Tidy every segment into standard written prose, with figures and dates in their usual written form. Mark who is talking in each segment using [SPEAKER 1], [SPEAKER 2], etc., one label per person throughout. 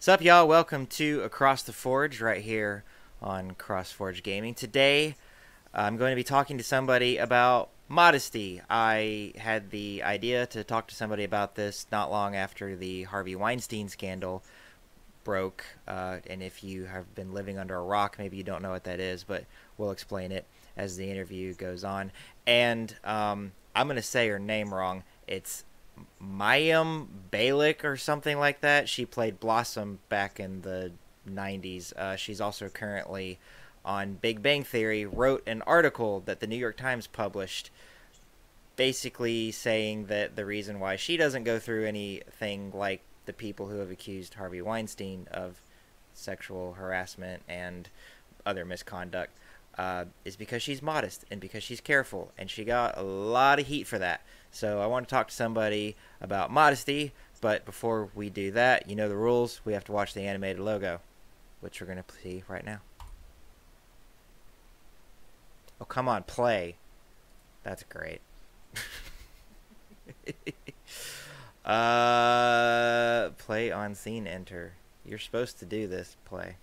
[SPEAKER 1] What's up, y'all? Welcome to Across the Forge right here on Cross Forge Gaming. Today, I'm going to be talking to somebody about modesty. I had the idea to talk to somebody about this not long after the Harvey Weinstein scandal broke. And if you have been living under a rock, maybe you don't know what that is, but we'll explain it as the interview goes on. And I'm going to say her name wrong. It's Mayim Balik or something like that. She played Blossom back in the 90s. She's also currently on Big Bang Theory, wrote an article that the New York Times published basically saying that the reason why she doesn't go through anything like the people who have accused Harvey Weinstein of sexual harassment and other misconduct is because she's modest and because she's careful, and she got a lot of heat for that. So I want to talk to somebody about modesty, but before we do that, you know the rules. We have to watch the animated logo, which we're going to see right now. Oh, come on, play. That's great. Play on scene, enter. You're supposed to do this, play.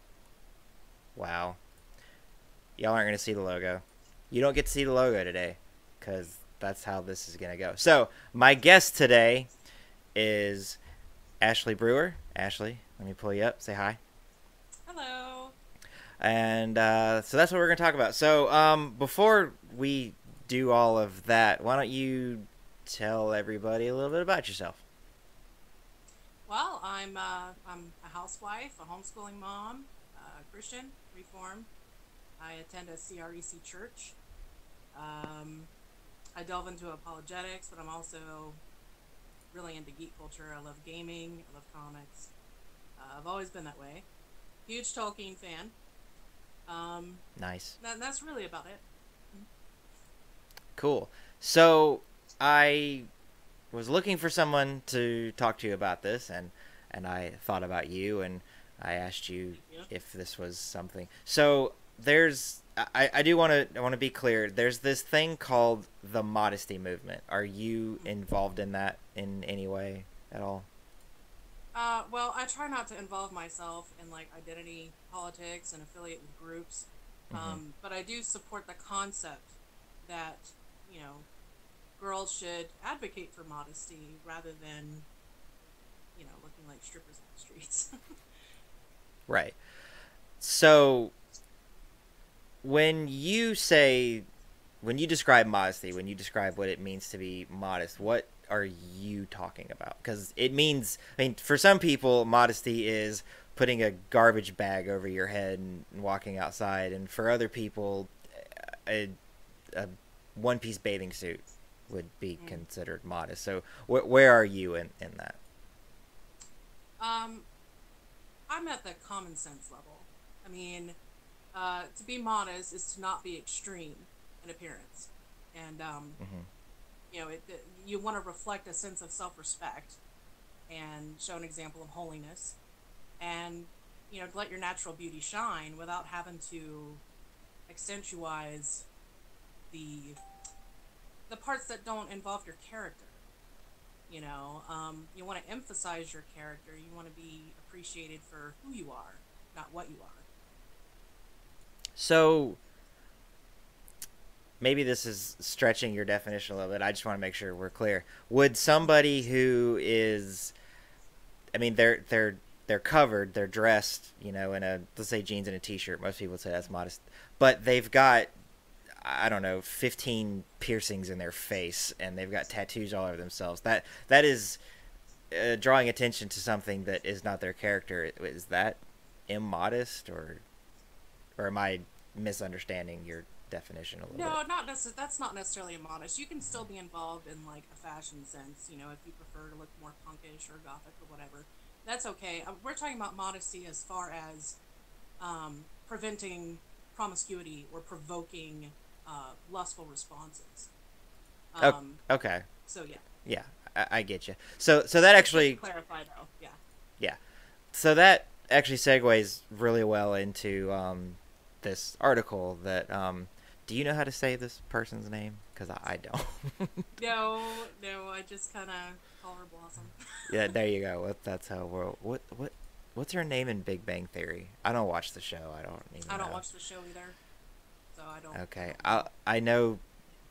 [SPEAKER 1] Wow. Y'all aren't going to see the logo. You don't get to see the logo today, because that's how this is going to go. So, my guest today is Ashley Brewer. Ashley, let me pull you up. Say hi.
[SPEAKER 2] Hello.
[SPEAKER 1] And so that's what we're going to talk about. So, before we do all of that, why don't you tell everybody a little bit about yourself?
[SPEAKER 2] Well, I'm a housewife, a homeschooling mom, Christian, Reformed. I attend a CREC church. I delve into apologetics, but I'm also really into geek culture. I love gaming. I love comics. I've always been that way. Huge Tolkien fan.
[SPEAKER 1] Nice.
[SPEAKER 2] That's really about it.
[SPEAKER 1] Cool. So, I was looking for someone to talk to you about this, and I thought about you, and I asked you
[SPEAKER 2] Yeah.
[SPEAKER 1] if this was something. So there's, I do want to be clear. There's this thing called the modesty movement. Are you involved in that in any way at all?
[SPEAKER 2] Well, I try not to involve myself in like identity politics and affiliate with groups,
[SPEAKER 1] Hmm.
[SPEAKER 2] but I do support the concept that you know girls should advocate for modesty rather than looking like strippers on the streets.
[SPEAKER 1] Right. So when you say, when you describe modesty, when you describe what it means to be modest, what are you talking about? Because it means, I mean, for some people, modesty is putting a garbage bag over your head and walking outside, and for other people, a, a one-piece bathing suit would be
[SPEAKER 2] Mm.
[SPEAKER 1] considered modest. So where are you in that?
[SPEAKER 2] um, I'm at the common sense level. I mean, to be modest is to not be extreme in appearance, and
[SPEAKER 1] Hmm.
[SPEAKER 2] you want to reflect a sense of self-respect and show an example of holiness, and let your natural beauty shine without having to accentuate the the parts that don't involve your character. You want to emphasize your character. You want to be appreciated for who you are, not what you are.
[SPEAKER 1] So maybe this is stretching your definition a little bit. I just want to make sure we're clear. Would somebody who is, I mean, they're covered, they're dressed, in a, let's say, jeans and a t-shirt. Most people would say that's modest, but they've got, I don't know, 15 piercings in their face, and they've got tattoos all over themselves. That is drawing attention to something that is not their character. Is that immodest, or am I misunderstanding your definition a little bit?
[SPEAKER 2] No, not necessarily. That's not necessarily modest. You can still be involved in like a fashion sense. If you prefer to look more punkish or gothic or whatever, that's okay. We're talking about modesty as far as preventing promiscuity or provoking lustful responses.
[SPEAKER 1] Oh,
[SPEAKER 2] Um,
[SPEAKER 1] okay.
[SPEAKER 2] so yeah,
[SPEAKER 1] Yeah, I get you. So that
[SPEAKER 2] just to
[SPEAKER 1] actually,
[SPEAKER 2] clarify though, yeah.
[SPEAKER 1] yeah. So that actually segues really well into this article that. Do you know how to say this person's name? Because I don't.
[SPEAKER 2] No, no, I just kind of call her Blossom.
[SPEAKER 1] Yeah, there you go. That's how we're. What? what's her name in Big Bang Theory? I don't watch the show. I don't even
[SPEAKER 2] I don't
[SPEAKER 1] know.
[SPEAKER 2] watch the show either, so I
[SPEAKER 1] Okay,
[SPEAKER 2] don't know.
[SPEAKER 1] I know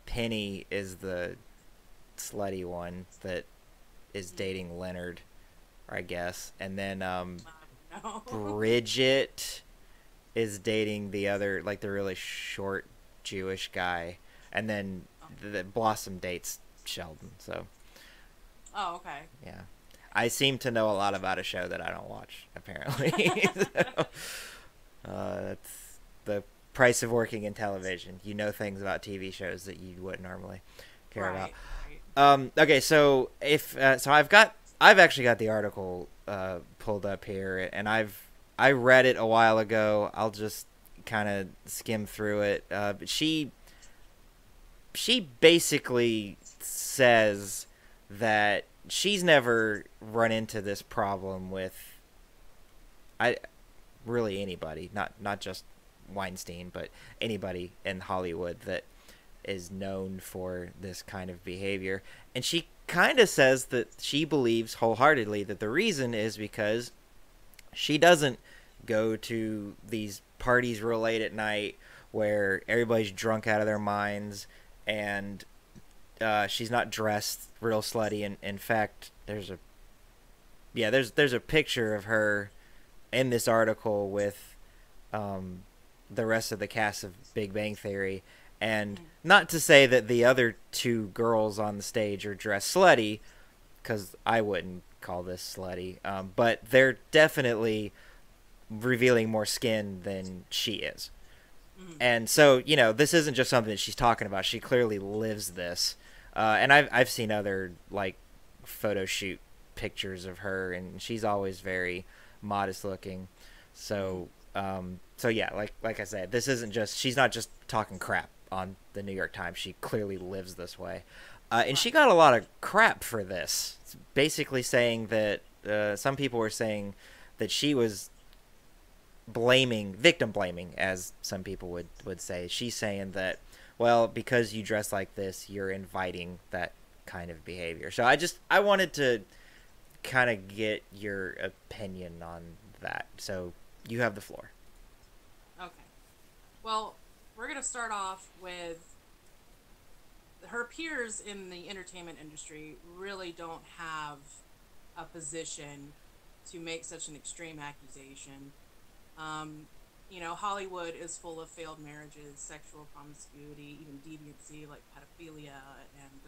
[SPEAKER 1] Penny is the slutty one that is
[SPEAKER 2] Mm,
[SPEAKER 1] dating Leonard, I guess, and then
[SPEAKER 2] no.
[SPEAKER 1] Bridget is dating the other, like the really short Jewish guy, and then
[SPEAKER 2] Oh,
[SPEAKER 1] the Blossom dates Sheldon. So
[SPEAKER 2] oh, okay.
[SPEAKER 1] yeah, I seem to know a lot about a show that I don't watch. Apparently, so, that's the price of working in television. You know things about TV shows that you wouldn't normally care about.
[SPEAKER 2] Right, right.
[SPEAKER 1] Okay, so if I've actually got the article pulled up here, and I read it a while ago. I'll just kind of skim through it. But she basically says that she's never run into this problem with I really anybody, not just Weinstein, but anybody in Hollywood that is known for this kind of behavior. And she kind of says that she believes wholeheartedly that the reason is because she doesn't go to these parties real late at night where everybody's drunk out of their minds, and she's not dressed real slutty. And in fact, there's a picture of her in this article with um, the rest of the cast of Big Bang Theory. And
[SPEAKER 2] Mm,
[SPEAKER 1] not to say that the other two girls on the stage are dressed slutty, because I wouldn't call this slutty. But they're definitely revealing more skin than she is.
[SPEAKER 2] mm,
[SPEAKER 1] And so, this isn't just something that she's talking about. She clearly lives this. And I've seen other like photo shoot pictures of her, and she's always very modest looking.
[SPEAKER 2] mm.
[SPEAKER 1] So yeah, like I said, this isn't just she's not just talking crap on the New York Times. She clearly lives this way, and she
[SPEAKER 2] Right.
[SPEAKER 1] got a lot of crap for this. It's basically saying that some people were saying that she was victim blaming, as some people would say. She's saying that, well, because you dress like this, you're inviting that kind of behavior. So I wanted to kind of get your opinion on that. So you have the floor.
[SPEAKER 2] Okay. Well, we're gonna start off with her peers in the entertainment industry really don't have a position to make such an extreme accusation. Um, Hollywood is full of failed marriages, sexual promiscuity, even deviancy like pedophilia, and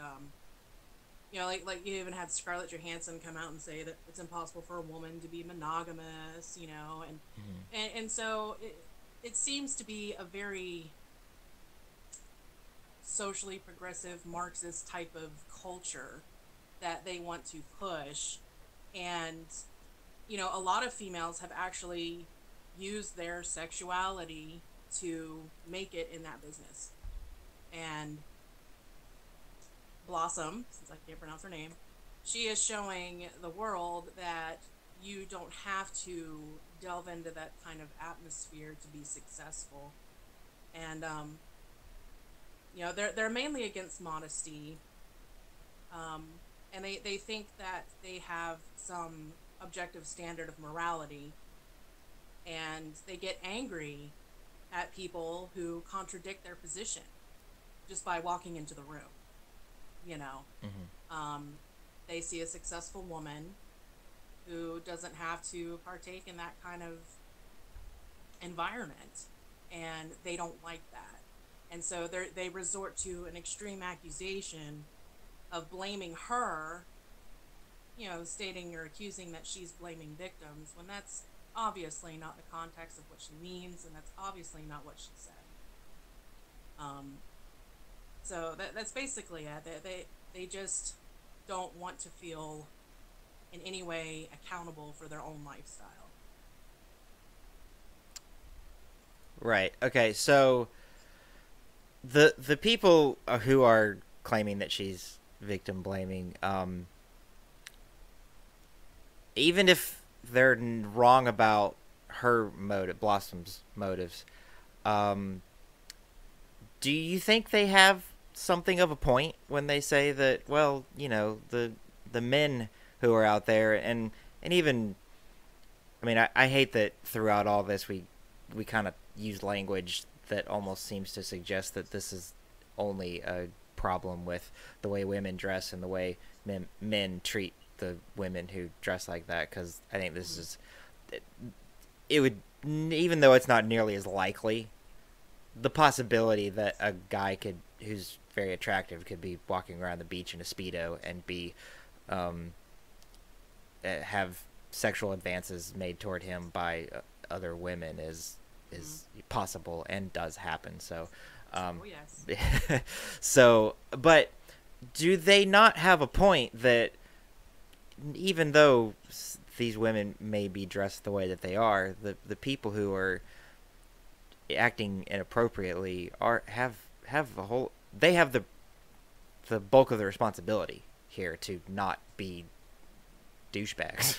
[SPEAKER 2] like you even had Scarlett Johansson come out and say that it's impossible for a woman to be monogamous, and
[SPEAKER 1] Mm-hmm.
[SPEAKER 2] so it seems to be a very socially progressive Marxist type of culture that they want to push. And, a lot of females have actually used their sexuality to make it in that business. And Blossom, since I can't pronounce her name, she is showing the world that you don't have to delve into that kind of atmosphere to be successful. And they're mainly against modesty, um, and they think that they have some objective standard of morality, and they get angry at people who contradict their position just by walking into the room. You know,
[SPEAKER 1] Mm-hmm.
[SPEAKER 2] um, they see a successful woman who doesn't have to partake in that kind of environment, and they don't like that. And so they resort to an extreme accusation of blaming her, stating or accusing that she's blaming victims, when that's obviously not the context of what she means, and that's obviously not what she said. Um, so that's basically it. They just don't want to feel in any way accountable for their own lifestyle.
[SPEAKER 1] Right. Okay. So the people who are claiming that she's victim blaming, even if they're wrong about her motive, Blossom's motives, um, do you think they have something of a point when they say that? Well, the men who are out there, and even I mean, I hate that throughout all this we kind of use language that almost seems to suggest that this is only a problem with the way women dress and the way men treat the women who dress like that. Because I think this is it would, even though it's not nearly as likely, the possibility that a guy could who's very attractive could be walking around the beach in a speedo and be um, have sexual advances made toward him by other women is possible and does happen. So,
[SPEAKER 2] Oh yes.
[SPEAKER 1] so, but do they not have a point that even though these women may be dressed the way that they are, the people who are acting inappropriately have a whole they have the bulk of the responsibility here to not be douchebags.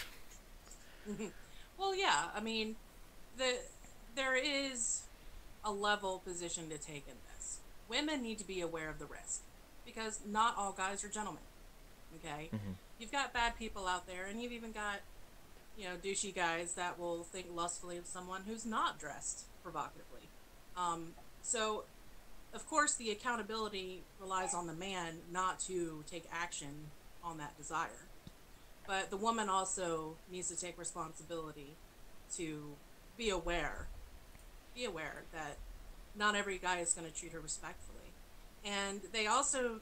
[SPEAKER 2] Well, yeah. I mean, the there is a level position to take in this. Women need to be aware of the risk because not all guys are gentlemen. Okay,
[SPEAKER 1] Mm-hmm.
[SPEAKER 2] you've got bad people out there, and you've even got douchey guys that will think lustfully of someone who's not dressed provocatively. So, of course, the accountability relies on the man not to take action on that desire. But the woman also needs to take responsibility to be aware, be aware that not every guy is going to treat her respectfully. And they also,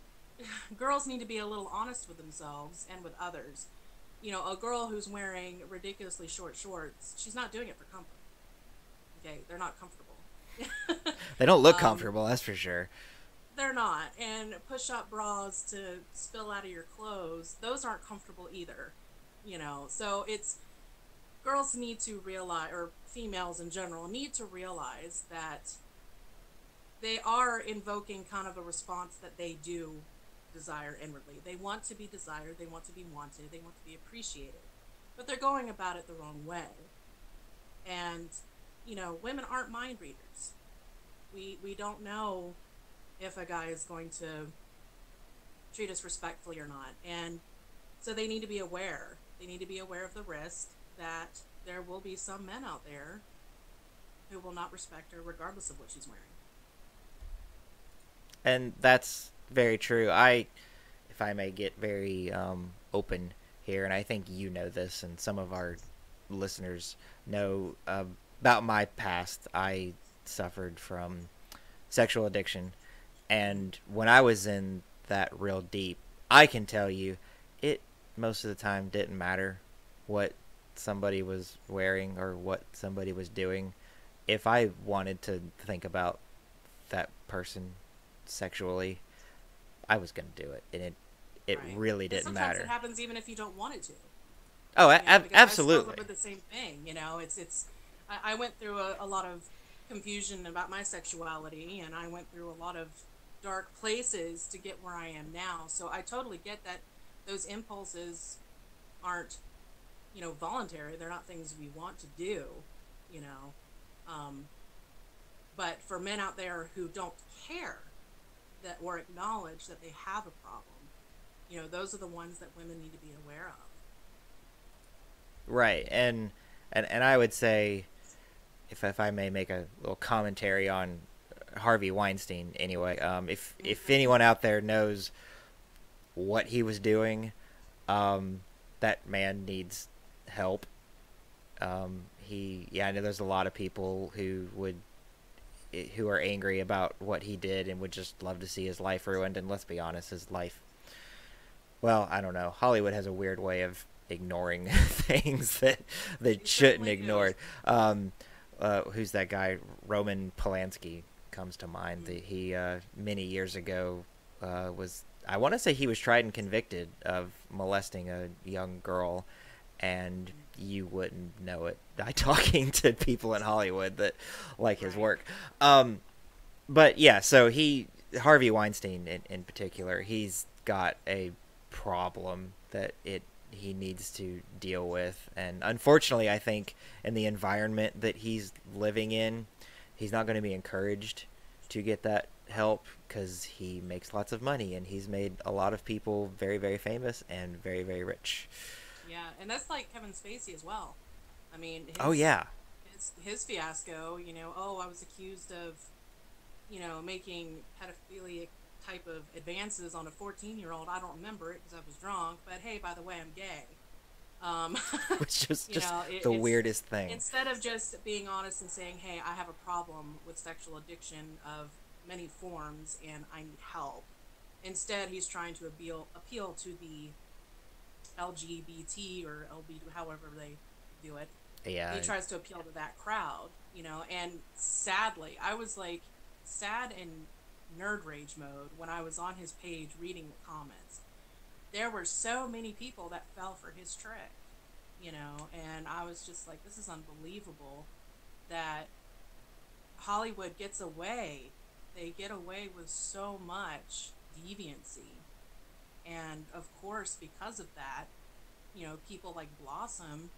[SPEAKER 2] girls need to be a little honest with themselves and with others. A girl who's wearing ridiculously short shorts, she's not doing it for comfort. Okay, they're not comfortable.
[SPEAKER 1] They don't look
[SPEAKER 2] um,
[SPEAKER 1] comfortable, that's for sure.
[SPEAKER 2] they're not. And push-up bras to spill out of your clothes, those aren't comfortable either. So it's girls need to realize, or females in general need to realize that they are invoking kind of a response that they do desire inwardly. They want to be desired, they want to be wanted, they want to be appreciated, but they're going about it the wrong way. And women aren't mind readers. We don't know if a guy is going to treat us respectfully or not, and so they need to be aware. They need to be aware of the risk that there will be some men out there who will not respect her regardless of what she's wearing.
[SPEAKER 1] And that's very true. If I may get very open here, and I think you know this, and some of our listeners know about my past. I suffered from sexual addiction, and when I was in that real deep, I can tell you, it most of the time didn't matter what somebody was wearing or what somebody was doing. If I wanted to think about that person sexually, I was going to do it, and it
[SPEAKER 2] Right.
[SPEAKER 1] really
[SPEAKER 2] And
[SPEAKER 1] didn't
[SPEAKER 2] sometimes it
[SPEAKER 1] matter.
[SPEAKER 2] happens even if you don't want it to.
[SPEAKER 1] Oh,
[SPEAKER 2] Because I struggled
[SPEAKER 1] absolutely.
[SPEAKER 2] with the same thing. It's I went through a lot of confusion about my sexuality, and I went through a lot of dark places to get where I am now. So I totally get that those impulses aren't voluntary. They're not things we want to do. You know, um, but for men out there who don't care that or acknowledge that they have a problem, those are the ones that women need to be aware of.
[SPEAKER 1] Right, and I would say, if I may make a little commentary on Harvey Weinstein, anyway, if
[SPEAKER 2] Mm-hmm.
[SPEAKER 1] anyone out there knows what he was doing, that man needs help. Yeah, I know there's a lot of people who are angry about what he did and would just love to see his life ruined. And let's be honest, his life. Well, I don't know. Hollywood has a weird way of ignoring things that they
[SPEAKER 2] They
[SPEAKER 1] shouldn't
[SPEAKER 2] certainly do.
[SPEAKER 1] ignore. Who's that guy? Roman Polanski comes to mind.
[SPEAKER 2] Mm-hmm.
[SPEAKER 1] He many years ago was. I want to say he was tried and convicted of molesting a young girl, and you wouldn't know it by talking to people in Hollywood that like his
[SPEAKER 2] Right.
[SPEAKER 1] work. But yeah, so Harvey Weinstein in particular, he's got a problem that he needs to deal with, and unfortunately, I think in the environment that he's living in, he's not going to be encouraged to get that help because he makes lots of money and he's made a lot of people very, very famous and very, very rich.
[SPEAKER 2] Yeah, and that's like Kevin Spacey as well. I mean,
[SPEAKER 1] Oh yeah.
[SPEAKER 2] his fiasco, oh, I was accused of, making pedophilic type of advances on a 14-year-old. I don't remember it because I was drunk, but hey, by the way, I'm gay. Um,
[SPEAKER 1] Which was just the
[SPEAKER 2] it's
[SPEAKER 1] weirdest thing.
[SPEAKER 2] instead of just being honest and saying, hey, I have a problem with sexual addiction of many forms and I need help. Instead, he's trying to appeal to the LGBT or LB, however they do it.
[SPEAKER 1] Yeah.
[SPEAKER 2] He tries to appeal to that crowd, and sadly, I was like sad in nerd rage mode when I was on his page reading the comments. There were so many people that fell for his trick, and I was just like, this is unbelievable that Hollywood gets away. They get away with so much deviancy. And of course, because of that, people like Blossom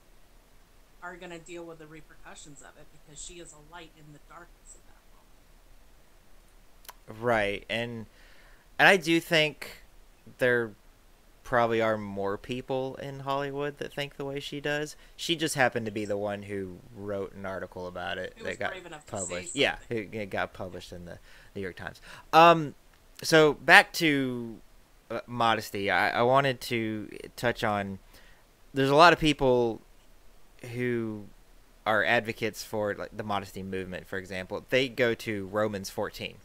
[SPEAKER 2] are going to deal with the repercussions of it because she is a light in the darkness of that moment.
[SPEAKER 1] Right. And I do think there probably are more people in Hollywood that think the way she does. She just happened to be the one who wrote an article about it
[SPEAKER 2] Who was
[SPEAKER 1] that got
[SPEAKER 2] brave enough to say
[SPEAKER 1] published.
[SPEAKER 2] something?
[SPEAKER 1] Yeah, it got published in the New York Times. So back to modesty. I wanted to touch on. There's a lot of people who are advocates for like the modesty movement, for example. They go to Romans 14.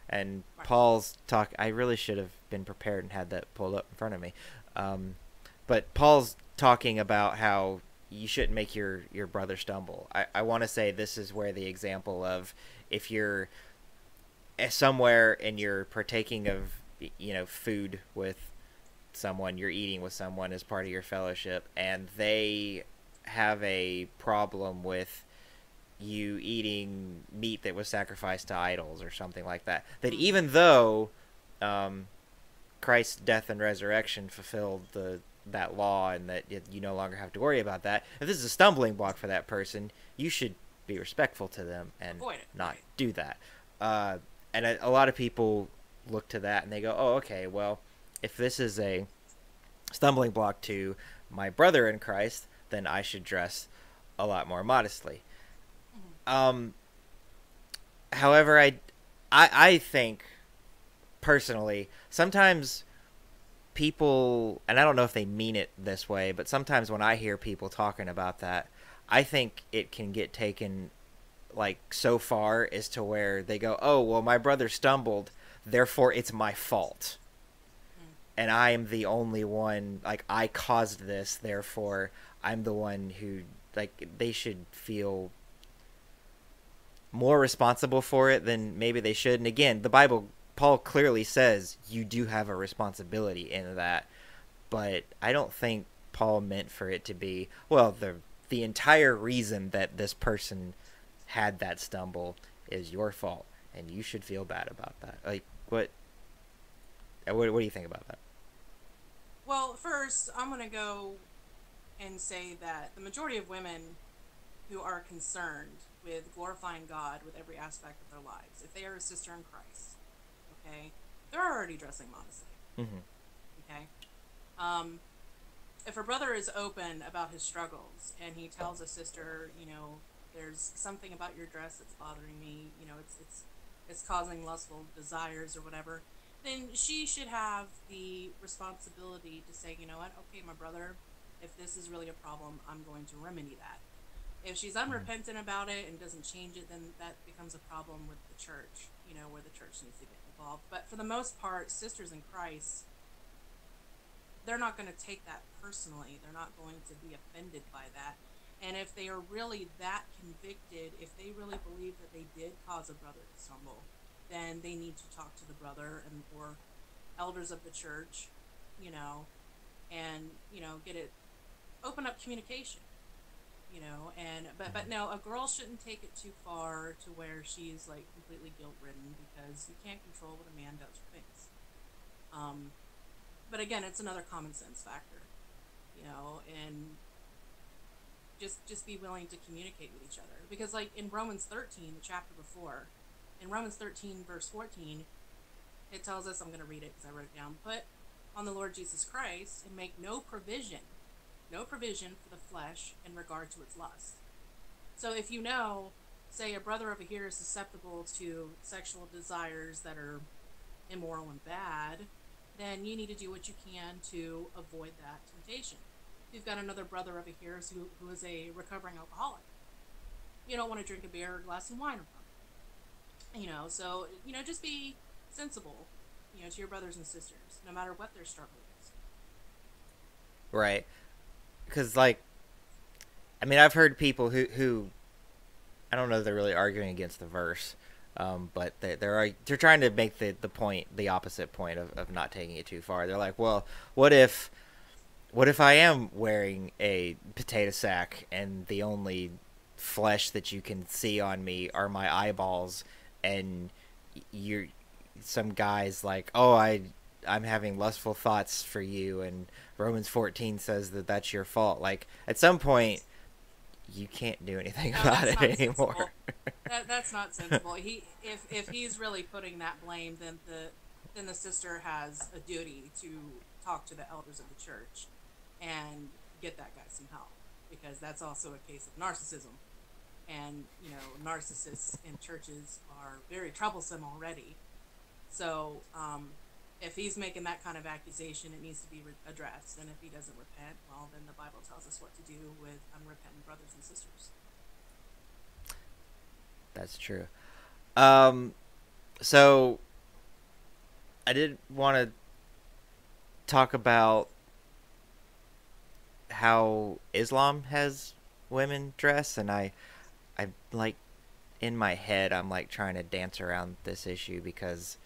[SPEAKER 1] And
[SPEAKER 2] Right.
[SPEAKER 1] Paul's talk. I really should have been prepared and had that pulled up in front of me. But Paul's talking about how you shouldn't make your brother stumble. I want to say this is where the example of if you're somewhere and you're partaking of food with someone, you're eating with someone as part of your fellowship, and they have a problem with you eating meat that was sacrificed to idols or something like that. That even though Christ's death and resurrection fulfilled that law and that you no longer have to worry about that, if this is a stumbling block for that person, you should be respectful to them and
[SPEAKER 2] Avoid it.
[SPEAKER 1] not
[SPEAKER 2] Right.
[SPEAKER 1] do that. And a lot of people look to that and they go, oh, okay, well, if this is a stumbling block to my brother in Christ, then I should dress a lot more modestly.
[SPEAKER 2] Mm-hmm.
[SPEAKER 1] However, I think personally sometimes people, and I don't know if they mean it this way, but sometimes when I hear people talking about that, I think it can get taken like so far as to where they go, oh well, my brother stumbled, therefore it's my fault, and I am the only one, like I caused this, therefore I'm the one who, like, they should feel more responsible for it than maybe they should. And again, the Bible, Paul clearly says you do have a responsibility in that, but I don't think Paul meant for it to be, well, the entire reason that this person had that stumble is your fault and you should feel bad about that. Like, what do you think about that?
[SPEAKER 2] Well, first, I'm going to go and say that the majority of women who are concerned with glorifying God with every aspect of their lives, if they are a sister in Christ, okay, they're already dressing modestly.
[SPEAKER 1] Mm-hmm.
[SPEAKER 2] Okay. If a brother is open about his struggles and he tells a sister, there's something about your dress that's bothering me, it's causing lustful desires or whatever, then she should have the responsibility to say, you know what, okay, my brother, if this is really a problem, I'm going to remedy that. If she's unrepentant about it and doesn't change it, then that becomes a problem with the church, where the church needs to get involved. But for the most part, sisters in Christ, they're not going to take that personally. They're not going to be offended by that. And if they are really that convicted, if they really believe that they did cause a brother to stumble, then they need to talk to the brother or elders of the church, and get it, open up communication, but no, a girl shouldn't take it too far to where she's like completely guilt ridden, because you can't control what a man does or thinks. But again, it's another common sense factor, and just be willing to communicate with each other, because like in Romans 13, the chapter before, in Romans 13 verse 14, it tells us, I'm going to read it because I wrote it down, put on the Lord Jesus Christ and make no provision no provision for the flesh in regard to its lust. So if you know, say, a brother over here is susceptible to sexual desires that are immoral and bad, then you need to do what you can to avoid that temptation. If you've got another brother over here who is a recovering alcoholic, you don't want to drink a beer or a glass of wine with them. So, just be sensible, to your brothers and sisters, no matter what their struggle is.
[SPEAKER 1] Right. Because, like, I mean, I've heard people who I don't know if they're really arguing against the verse, but they're trying to make the point, the opposite point of not taking it too far. They're like, well, what if I am wearing a potato sack and the only flesh that you can see on me are my eyeballs, and you're some guy's like, oh, I'm having lustful thoughts for you, and Romans 14 says that that's your fault. Like, at some point, you can't do anything about it anymore.
[SPEAKER 2] That's not sensible. If he's really putting that blame, then the sister has a duty to talk to the elders of the church and get that guy some help, because that's also a case of narcissism. And narcissists in churches are very troublesome already. So if he's making that kind of accusation, it needs to be addressed. And if he doesn't repent, well, then the Bible tells us what to do with unrepentant brothers and sisters.
[SPEAKER 1] That's true. So I did want to talk about how Islam has women dress, and I like, in my head, I'm like trying to dance around this issue, because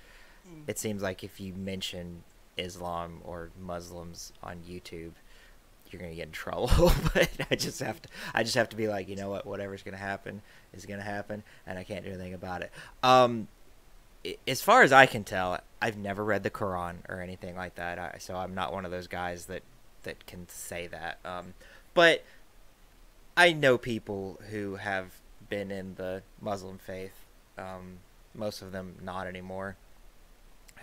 [SPEAKER 1] it seems like if you mention Islam or Muslims on YouTube, you're gonna get in trouble. But I just have to be like, you know what, whatever's gonna happen is gonna happen, and I can't do anything about it. As far as I can tell, I've never read the Quran or anything like that, so I'm not one of those guys that can say that. But I know people who have been in the Muslim faith, most of them not anymore,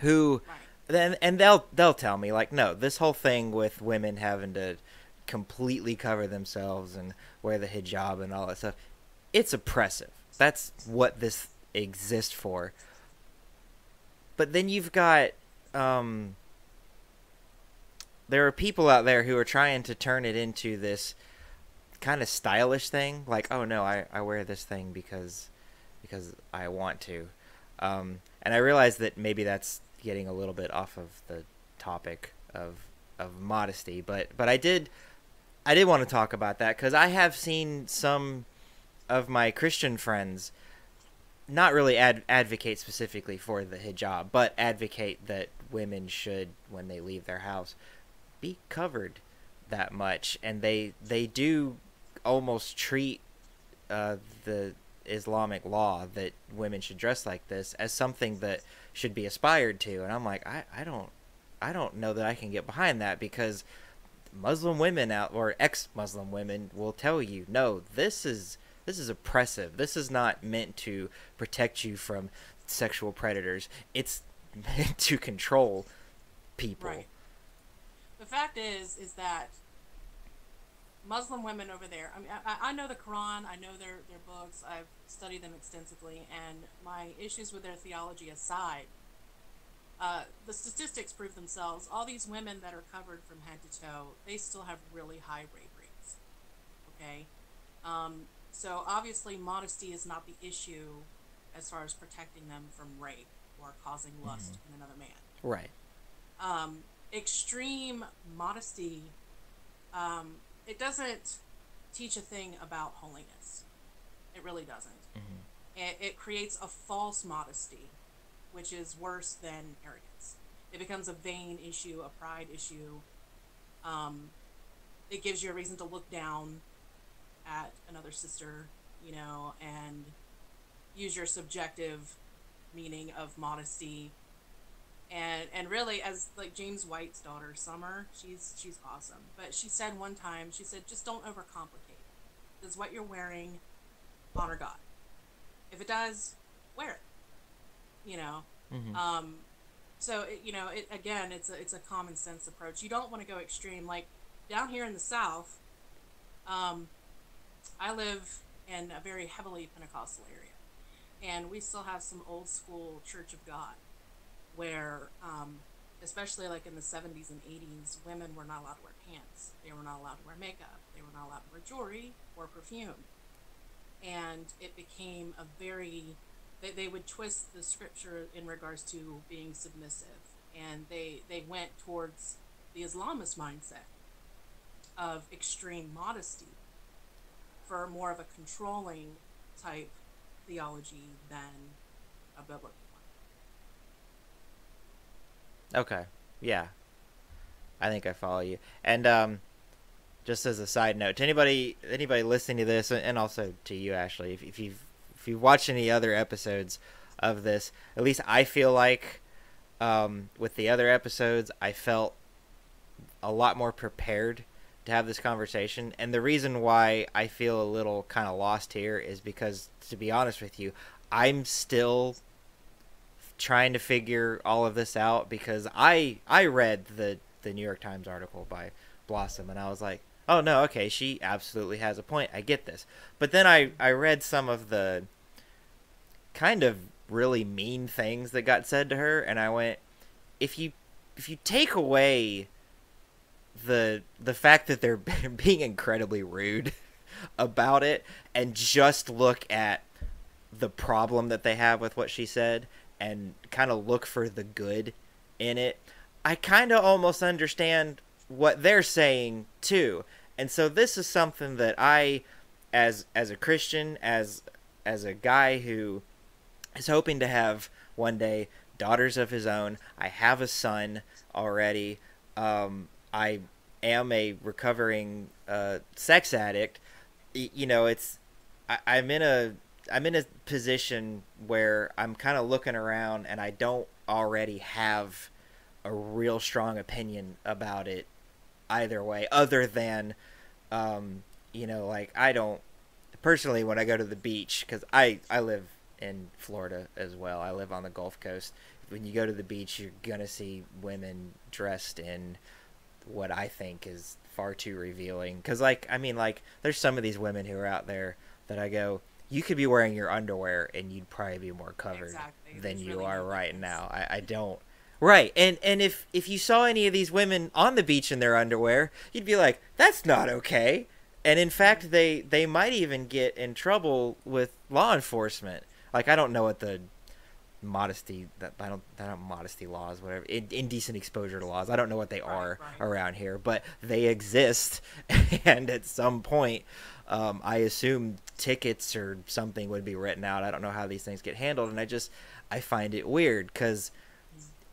[SPEAKER 1] who and they'll tell me, like, no, this whole thing with women having to completely cover themselves and wear the hijab and all that stuff, it's oppressive. That's what this exists for. But then you've got there are people out there who are trying to turn it into this kind of stylish thing, like, oh no, I wear this thing because I want to, and I realize that maybe that's getting a little bit off of the topic of modesty, but I did want to talk about that, because I have seen some of my Christian friends not really advocate specifically for the hijab, but advocate that women should, when they leave their house, be covered that much, and they do almost treat the Islamic law that women should dress like this as something that should be aspired to. And I'm like, I don't know that I can get behind that, because Muslim women or ex-Muslim women will tell you, no, this is oppressive. This is not meant to protect you from sexual predators. It's meant to control people.
[SPEAKER 2] Right. The fact is that Muslim women over there, I mean, I know the Quran, I know their books, I've studied them extensively, and my issues with their theology aside, the statistics prove themselves. All these women that are covered from head to toe, they still have really high rape rates. Okay? So obviously modesty is not the issue as far as protecting them from rape or causing lust in another man.
[SPEAKER 1] Right.
[SPEAKER 2] Extreme modesty, it doesn't teach a thing about holiness. It really doesn't. It creates a false modesty, which is worse than arrogance. It becomes a vain issue, a pride issue. It gives you a reason to look down at another sister, and use your subjective meaning of modesty. And really, as like James White's daughter, Summer, she's awesome. But she said one time, just don't overcomplicate. Does what you're wearing honor God? If it does, wear it. So again, it's a common sense approach. You don't want to go extreme. Like, down here in the South, um, I live in a very heavily Pentecostal area, and we still have some old school Church of God where, especially like in the 70s and 80s, women were not allowed to wear pants. They were not allowed to wear makeup. They were not allowed to wear jewelry or perfume. And it became a very, they would twist the scripture in regards to being submissive. And they went towards the Islamist mindset of extreme modesty for more of a controlling type theology than a biblical
[SPEAKER 1] Okay. Yeah. I think I follow you. And just as a side note, to anybody listening to this, and also to you, Ashley, if you've watched any other episodes of this, at least I feel like with the other episodes, I felt a lot more prepared to have this conversation. And the reason why I feel a little kind of lost here is because, to be honest with you, I'm still trying to figure all of this out, because I read the New York Times article by Blossom, and I was like, oh no, okay, she absolutely has a point. I get this. But then I read some of the kind of really mean things that got said to her, and I went, if you take away the fact that they're being incredibly rude about it, and just look at the problem that they have with what she said, and kind of look for the good in it, I kind of almost understand what they're saying too. And so this is something that I, as a Christian, as a guy who is hoping to have one day daughters of his own. I have a son already. I am a recovering sex addict. It's I'm in a position where I'm kind of looking around, and I don't already have a real strong opinion about it either way, other than like, I don't personally, when I go to the beach, because I live in Florida as well. I live on the Gulf Coast. When you go to the beach, you're gonna see women dressed in what I think is far too revealing. Because, like, I mean, like, there's some of these women who are out there that I go, you could be wearing your underwear and you'd probably be more covered
[SPEAKER 2] exactly.
[SPEAKER 1] than
[SPEAKER 2] There's
[SPEAKER 1] you
[SPEAKER 2] really
[SPEAKER 1] are
[SPEAKER 2] no
[SPEAKER 1] right
[SPEAKER 2] difference.
[SPEAKER 1] now. I don't. Right. And if you saw any of these women on the beach in their underwear, you'd be like, that's not okay. And in fact,
[SPEAKER 2] Mm-hmm.
[SPEAKER 1] they might even get in trouble with law enforcement. Like, I don't know what the modesty that I don't modesty laws, whatever, indecent exposure to laws, I don't know what they
[SPEAKER 2] Right,
[SPEAKER 1] are
[SPEAKER 2] right.
[SPEAKER 1] around here, but they exist. And at some point, I assume tickets or something would be written out. I don't know how these things get handled, and I find it weird, because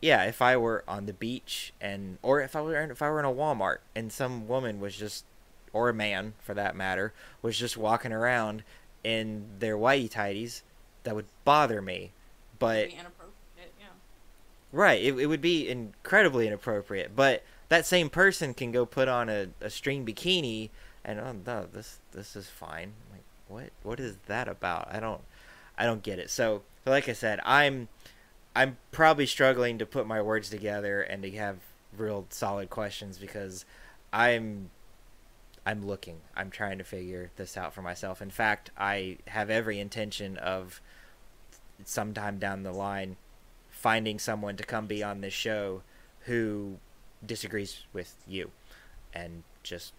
[SPEAKER 1] yeah, if I were on the beach, and or if I were in a Walmart and some woman was just, or a man for that matter, was just walking around in their whitey tighties, that would bother me.
[SPEAKER 2] It'd
[SPEAKER 1] But
[SPEAKER 2] be inappropriate, yeah.
[SPEAKER 1] right, it would be incredibly inappropriate. But that same person can go put on a string bikini, and oh no, this is fine. I'm like, what is that about? I don't get it. So like I said, I'm probably struggling to put my words together and to have real solid questions, because I'm I'm looking. I'm trying to figure this out for myself. In fact, I have every intention of sometime down the line finding someone to come be on this show who disagrees with you, and just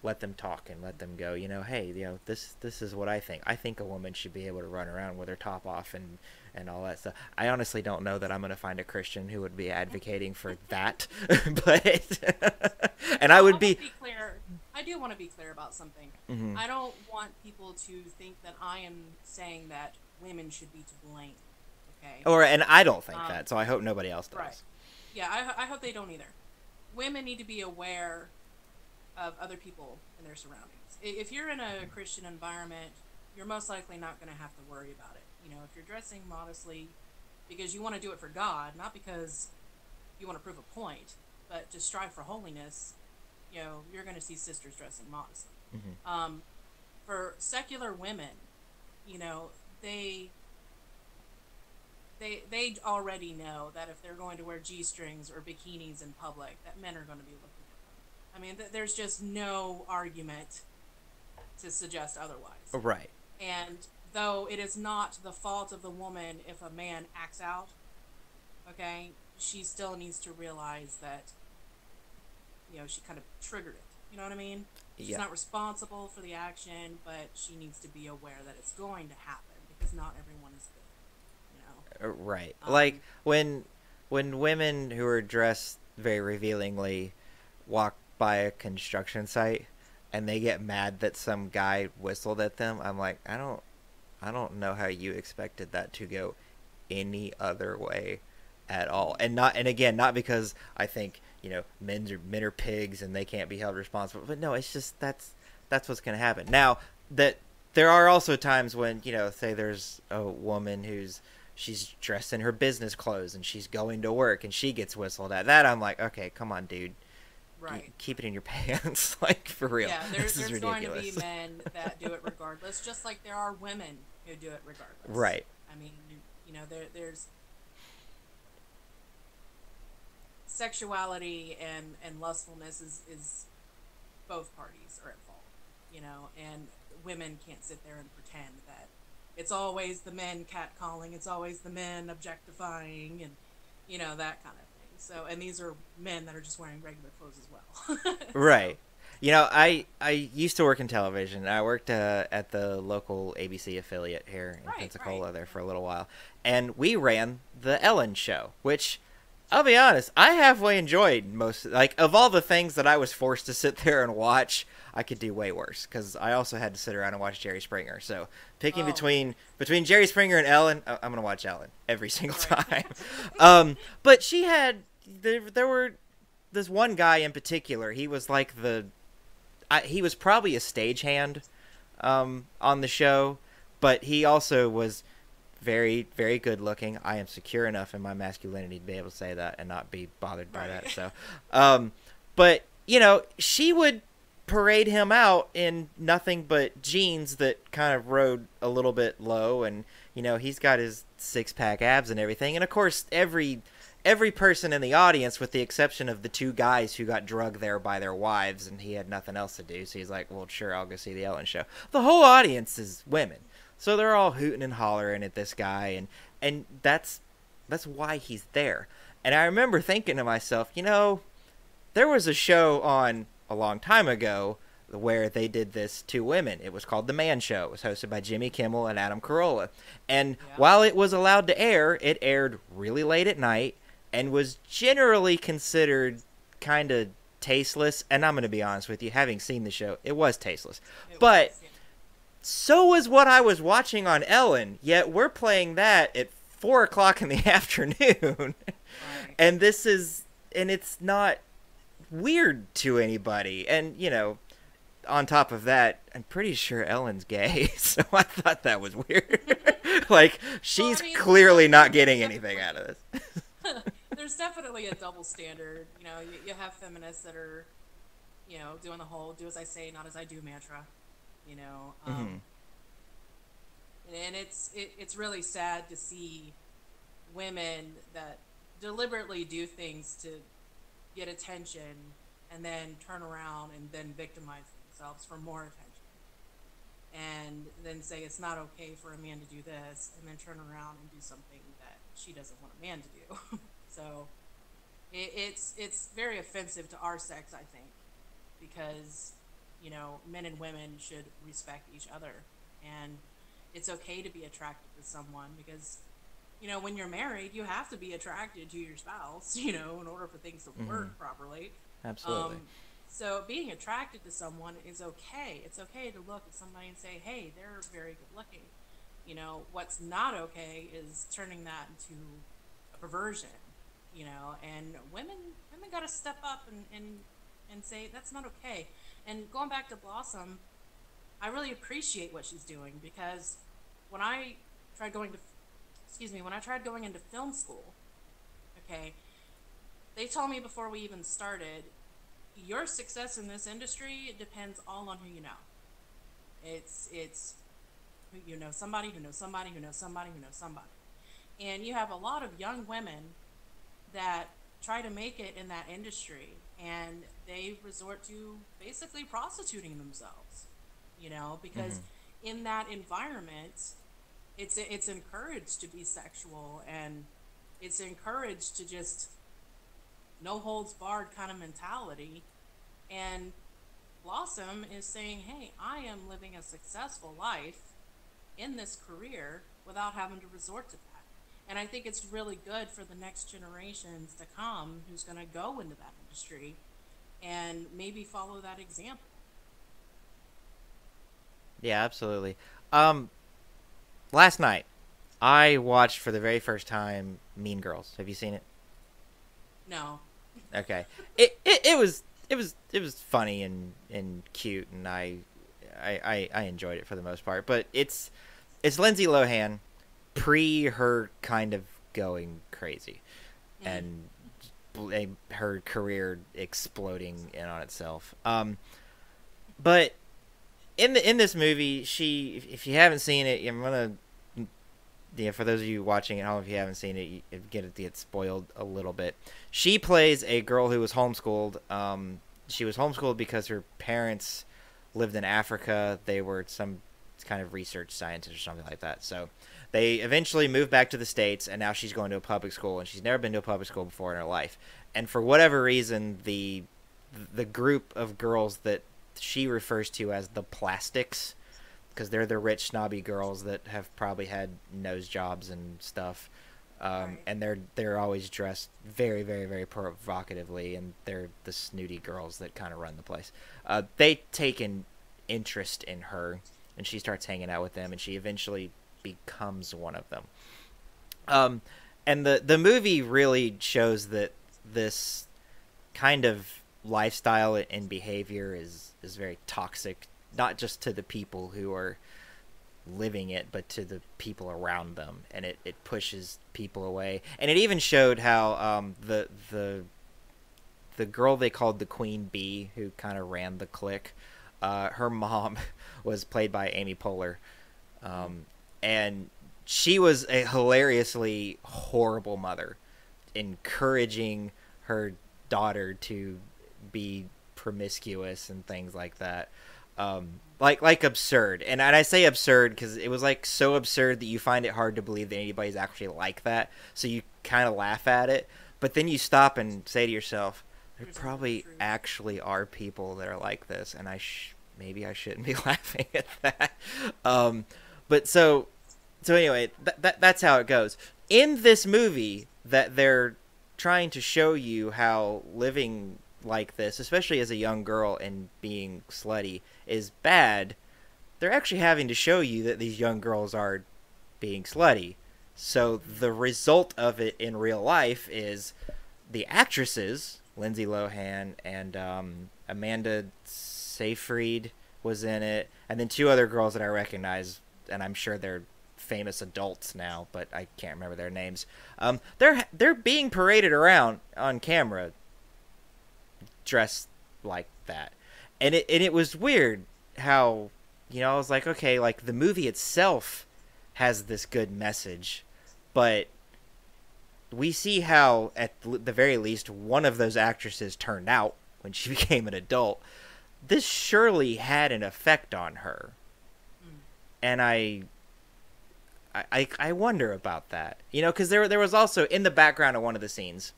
[SPEAKER 1] let them talk and let them go, hey, this is what I think. I think a woman should be able to run around with her top off and all that stuff. I honestly don't know that I'm going to find a Christian who would be advocating for that. But and I
[SPEAKER 2] Well,
[SPEAKER 1] would
[SPEAKER 2] I want
[SPEAKER 1] be
[SPEAKER 2] to be clear. I do want to be clear about something.
[SPEAKER 1] mhm.
[SPEAKER 2] I don't want people to think that I am saying that women should be to blame. Okay.
[SPEAKER 1] Or and I don't think
[SPEAKER 2] Um,
[SPEAKER 1] that, so I hope nobody else
[SPEAKER 2] right.
[SPEAKER 1] does.
[SPEAKER 2] Yeah, I hope they don't either. Women need to be aware of other people and their surroundings. If you're in a Christian environment, you're most likely not going to have to worry about it. If you're dressing modestly because you want to do it for God, not because you want to prove a point, but to strive for holiness, you're going to see sisters dressing modestly.
[SPEAKER 1] Hmm.
[SPEAKER 2] Um, for secular women, you know, they they already know that if they're going to wear g strings or bikinis in public, that men are going to be looking at them. I mean, there's just no argument to suggest otherwise.
[SPEAKER 1] Right.
[SPEAKER 2] And though it is not the fault of the woman if a man acts out, okay, she still needs to realize that, she kind of triggered it. You know what I mean? She's
[SPEAKER 1] Yeah.
[SPEAKER 2] not responsible for the action, but she needs to be aware that it's going to happen because not everyone is
[SPEAKER 1] Right.
[SPEAKER 2] good.
[SPEAKER 1] Like when women who are dressed very revealingly walk by a construction site and they get mad that some guy whistled at them, I'm like, I don't know how you expected that to go any other way at all. And again, not because I think, men are pigs and they can't be held responsible, but no, it's just that's what's going to happen. Now, that there are also times when, say there's a woman she's dressed in her business clothes and she's going to work and she gets whistled at. That I'm like, okay, come on, dude.
[SPEAKER 2] Right.
[SPEAKER 1] Keep it in your pants. Like, for real.
[SPEAKER 2] Yeah,
[SPEAKER 1] This is
[SPEAKER 2] there's going to
[SPEAKER 1] ridiculous.
[SPEAKER 2] be men that do it regardless, just like there are women who do it regardless.
[SPEAKER 1] Right.
[SPEAKER 2] I mean, there's sexuality and lustfulness is both parties are at fault, and women can't sit there and pretend that it's always the men catcalling, it's always the men objectifying, and that kind of thing. So, and these are men that are just wearing regular clothes as well.
[SPEAKER 1] Right. I used to work in television. I worked at the local ABC affiliate here in Pensacola there for a little while. And we ran the Ellen show, which, I'll be honest, I halfway enjoyed most. Like, of all the things that I was forced to sit there and watch, I could do way worse. Because I also had to sit around and watch Jerry Springer. So, picking between Jerry Springer and Ellen, I'm going to watch Ellen every single time. But she had... There were... This one guy in particular, he was like he was probably a stagehand on the show, but he also was very, very good looking. I am secure enough in my masculinity to be able to say that and not be bothered by that. So, but she would parade him out in nothing but jeans that kind of rode a little bit low, and he's got his 6-pack abs and everything. And of course, every person in the audience, with the exception of the two guys who got drugged there by their wives and he had nothing else to do, so he's like, well, sure, I'll go see the Ellen show. The whole audience is women. So they're all hooting and hollering at this guy, and that's why he's there. And I remember thinking to myself, there was a show on a long time ago where they did this to women. It was called The Man Show. It was hosted by Jimmy Kimmel and Adam Carolla. And while it was allowed to air, it aired really late at night and was generally considered kind of tasteless. And I'm going to be honest with you, having seen the show, it was tasteless. So was what I was watching on Ellen, yet we're playing that at 4 o'clock in the afternoon.
[SPEAKER 2] Right.
[SPEAKER 1] And it's not weird to anybody. And, on top of that, I'm pretty sure Ellen's gay, so I thought that was weird. Like, she's clearly not getting anything out of this.
[SPEAKER 2] There's definitely a double standard. You have feminists that are, doing the whole "do as I say, not as I do" mantra. And it's really sad to see women that deliberately do things to get attention and then turn around and then victimize themselves for more attention, and then say it's not okay for a man to do this, and then turn around and do something that she doesn't want a man to do. So it's very offensive to our sex, I think, because men and women should respect each other, and it's okay to be attracted to someone because when you're married, you have to be attracted to your spouse, in order for things to work properly.
[SPEAKER 1] Absolutely.
[SPEAKER 2] So being attracted to someone is okay. It's okay to look at somebody and say, hey, they're very good looking. What's not okay is turning that into a perversion, and women got to step up and say that's not okay. And going back to Blossom, I really appreciate what she's doing, because when I tried going into film school, okay, they told me before we even started, your success in this industry depends all on who you know. It's you know somebody who knows somebody who knows somebody who knows somebody. And you have a lot of young women that try to make it in that industry, and they resort to basically prostituting themselves, because
[SPEAKER 1] Hmm.
[SPEAKER 2] in that environment, it's encouraged to be sexual, and it's encouraged to just no holds barred kind of mentality. And Blossom is saying, hey, I am living a successful life in this career without having to resort to that. And I think it's really good for the next generations to come who's going to go into that industry and maybe follow that example.
[SPEAKER 1] Yeah, absolutely. Um, Last night I watched for the very first time Mean Girls. Have you seen it?
[SPEAKER 2] No.
[SPEAKER 1] Okay. It was funny and cute, and I enjoyed it for the most part. But it's Lindsay Lohan pre her kind of going crazy,
[SPEAKER 2] Mm.
[SPEAKER 1] and her career exploding in on itself. But in this movie, if you haven't seen it, I'm gonna, yeah, for those of you watching at home, if you haven't seen it, you get spoiled a little bit. She plays a girl who was homeschooled. She was homeschooled because her parents lived in Africa. They were some kind of research scientist or something like that. So they eventually moved back to the States, and now she's going to a public school, and she's never been to a public school before in her life. And for whatever reason, the group of girls that she refers to as the plastics, because they're the rich snobby girls that have probably had nose jobs and stuff,
[SPEAKER 2] Right.
[SPEAKER 1] and they're always dressed very very very provocatively, and they're the snooty girls that kind of run the place. They take an interest in her, and she starts hanging out with them, and she eventually becomes one of them. Um, and the movie really shows that this kind of lifestyle and behavior is very toxic, not just to the people who are living it, but to the people around them, and it pushes people away. And it even showed how the girl they called the Queen Bee, who kind of ran the clique, her mom was played by Amy Poehler,
[SPEAKER 2] Mm.
[SPEAKER 1] um, and she was a hilariously horrible mother, encouraging her daughter to be promiscuous and things like that. Like absurd, and I say absurd because it was like so absurd that you find it hard to believe that anybody's actually like that. So you kind of laugh at it, but then you stop and say to yourself, there
[SPEAKER 2] There's a bit of
[SPEAKER 1] probably
[SPEAKER 2] truth.
[SPEAKER 1] actually are people that are like this, and maybe I shouldn't be laughing at that. Um, but so anyway, that's how it goes in this movie, that they're trying to show you how living like this, especially as a young girl and being slutty, is bad. They're actually having to show you that these young girls are being slutty. So
[SPEAKER 2] Mm.
[SPEAKER 1] the result of it in real life is the actresses, Lindsay Lohan and Amanda Seyfried was in it, and then two other girls that I recognize, and I'm sure they're famous adults now, but I can't remember their names. They're being paraded around on camera dressed like that, and it was weird how, I was like, okay, like the movie itself has this good message, but we see how at the very least one of those actresses turned out when she became an adult. This surely had an effect on her,
[SPEAKER 2] Mm.
[SPEAKER 1] and I wonder about that, because there was also in the background of one of the scenes,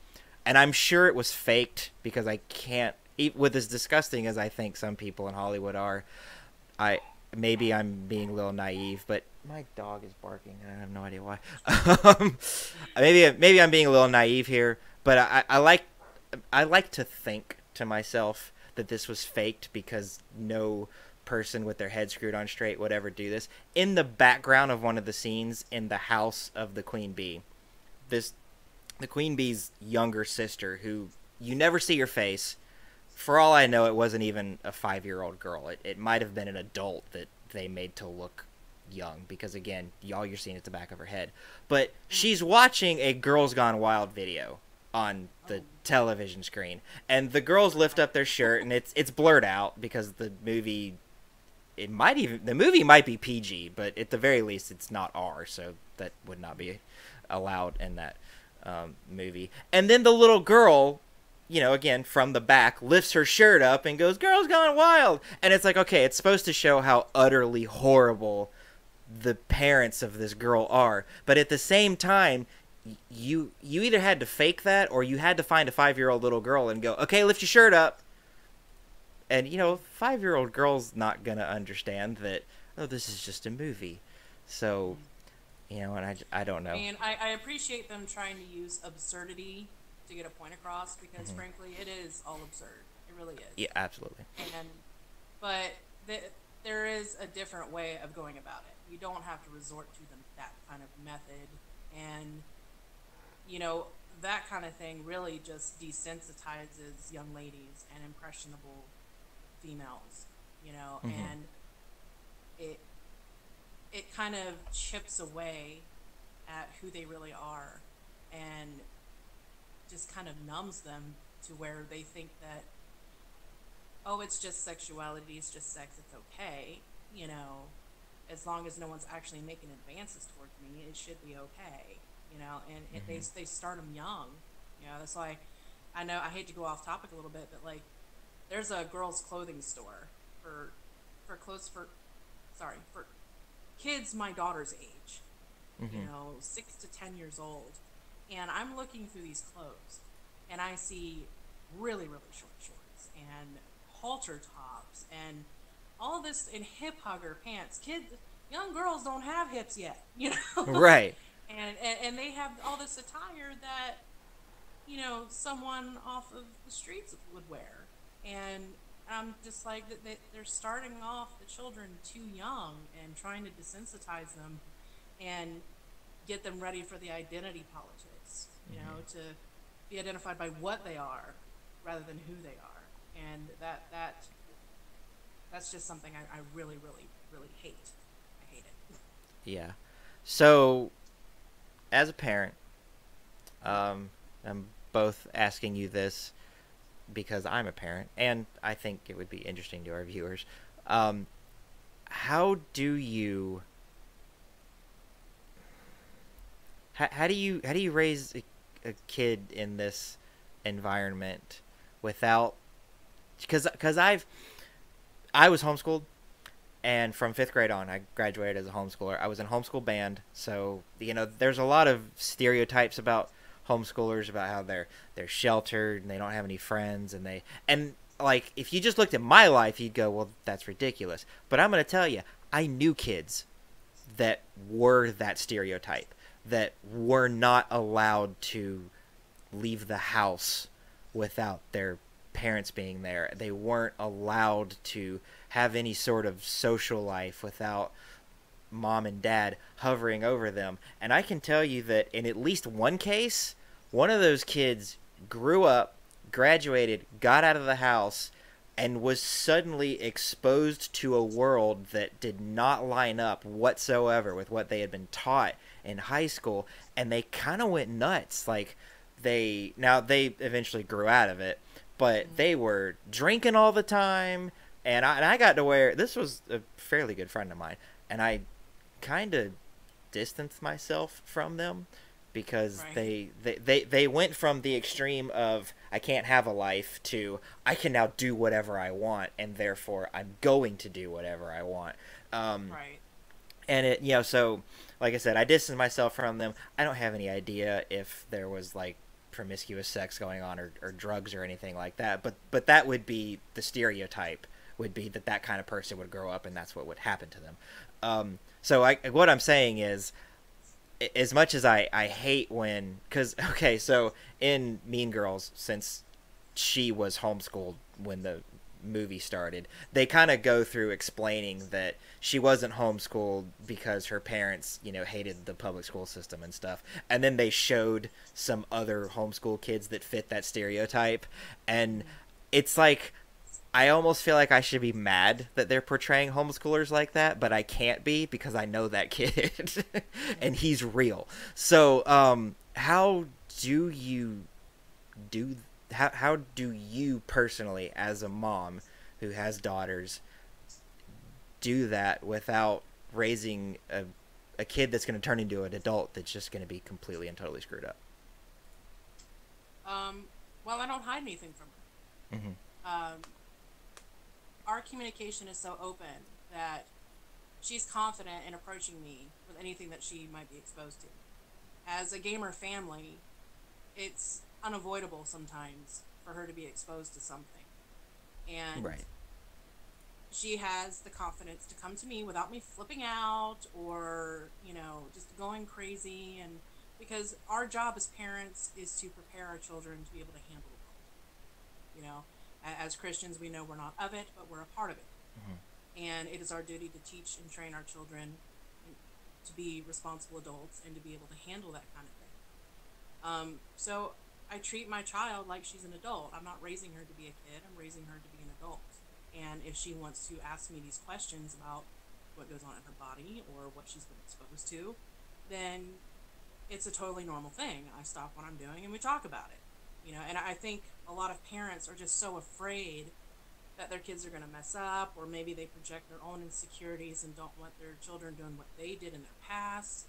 [SPEAKER 1] and I'm sure it was faked because I can't, with as disgusting as I think some people in Hollywood are. I Maybe I'm being a little naive, but my dog is barking and I have no idea why. um, maybe I'm being a little naive here, but I like to think to myself that this was faked because no person with their head screwed on straight would ever do this. In the background of one of the scenes in the house of the Queen Bee, this the Queen Bee's younger sister, who you never see her face. For all I know, it wasn't even a 5-year-old girl. It might have been an adult that they made to look young, because again, all you're seeing is the back of her head. But
[SPEAKER 2] Mm.
[SPEAKER 1] she's watching a Girls Gone Wild video on the
[SPEAKER 2] Oh,
[SPEAKER 1] television screen, and the girls lift
[SPEAKER 2] right.
[SPEAKER 1] up their shirt, and it's blurred out because the movie might be PG, but at the very least it's not R, so that would not be allowed in that. movie. And then the little girl, again, from the back, lifts her shirt up and goes, "Girls Gone Wild." And it's like, okay, it's supposed to show how utterly horrible the parents of this girl are. But at the same time, you either had to fake that or you had to find a 5-year-old little girl and go, "Okay, lift your shirt up." And, 5-year-old girl's not going to understand that, oh, this is just a movie. So, and I don't know.
[SPEAKER 2] I appreciate them trying to use absurdity to get a point across because, frankly, it is all absurd. It really is.
[SPEAKER 1] Yeah, absolutely.
[SPEAKER 2] But there is a different way of going about it. You don't have to resort to that kind of method. And, that kind of thing really just desensitizes young ladies and impressionable females, and it kind of chips away at who they really are and just kind of numbs them to where they think that, oh, it's just sexuality, it's just sex, it's okay, as long as no one's actually making advances towards me, it should be okay, and they start them young, that's why I know I hate to go off topic a little bit, but like there's a girls' clothing store for kids my daughter's age, 6 to 10 years old, and I'm looking through these clothes, and I see really, really short shorts and halter tops and all this in hip hugger pants. Young girls don't have hips yet,
[SPEAKER 1] Right.
[SPEAKER 2] And they have all this attire that someone off of the streets would wear. And I'm just like, they're starting off the children too young and trying to desensitize them and get them ready for the identity politics, to be identified by what they are rather than who they are. And that's just something I really, really, really hate. I hate it.
[SPEAKER 1] Yeah. So, as a parent, I'm both asking you this because I'm a parent, and I think it would be interesting to our viewers. How do you raise a kid in this environment without? Because I was homeschooled, and from 5th grade on, I graduated as a homeschooler. I was in homeschool band, so there's a lot of stereotypes about homeschoolers, about how they're sheltered and they don't have any friends, and like if you just looked at my life, you'd go, well, that's ridiculous. But I'm going to tell you, I knew kids that were that stereotype, that were not allowed to leave the house without their parents being there. They weren't allowed to have any sort of social life without mom and dad hovering over them. And I can tell you that in at least one case, one of those kids grew up, graduated, got out of the house, and was suddenly exposed to a world that did not line up whatsoever with what they had been taught in high school, and they kind of went nuts. Like, they eventually grew out of it, but they were drinking all the time, and I got to where this was a fairly good friend of mine, and I kind of distanced myself from them because
[SPEAKER 2] right.
[SPEAKER 1] they went from the extreme of I can't have a life to I can now do whatever I want, and therefore I'm going to do whatever I want.
[SPEAKER 2] Right.
[SPEAKER 1] And it, so like I said, I distanced myself from them. I don't have any idea if there was like promiscuous sex going on or drugs or anything like that, but that would be the stereotype, would be that kind of person would grow up and that's what would happen to them. So what I'm saying is, as much as I hate when, because okay, so in Mean Girls, since she was homeschooled when the movie started, they kind of go through explaining that she wasn't homeschooled because her parents, hated the public school system and stuff. And then they showed some other homeschool kids that fit that stereotype. And it's like, I almost feel like I should be mad that they're portraying homeschoolers like that, but I can't be because I know that kid and he's real. So, how do you personally, as a mom who has daughters, do that without raising a kid that's going to turn into an adult that's just going to be completely and totally screwed up?
[SPEAKER 2] Well, I don't hide anything from
[SPEAKER 1] Hmm.
[SPEAKER 2] her. Our communication is so open that she's confident in approaching me with anything that she might be exposed to. As a gamer family, it's unavoidable sometimes for her to be exposed to something. And
[SPEAKER 1] Right.
[SPEAKER 2] she has the confidence to come to me without me flipping out or, just going crazy. And because our job as parents is to prepare our children to be able to handle the world. As Christians, we know we're not of it, but we're a part of it.
[SPEAKER 1] Hmm.
[SPEAKER 2] And it is our duty to teach and train our children to be responsible adults and to be able to handle that kind of thing. So I treat my child like she's an adult. I'm not raising her to be a kid. I'm raising her to be an adult. And if she wants to ask me these questions about what goes on in her body or what she's been exposed to, then it's a totally normal thing. I stop what I'm doing and we talk about it. And I think a lot of parents are just so afraid that their kids are going to mess up, or maybe they project their own insecurities and don't want their children doing what they did in their past.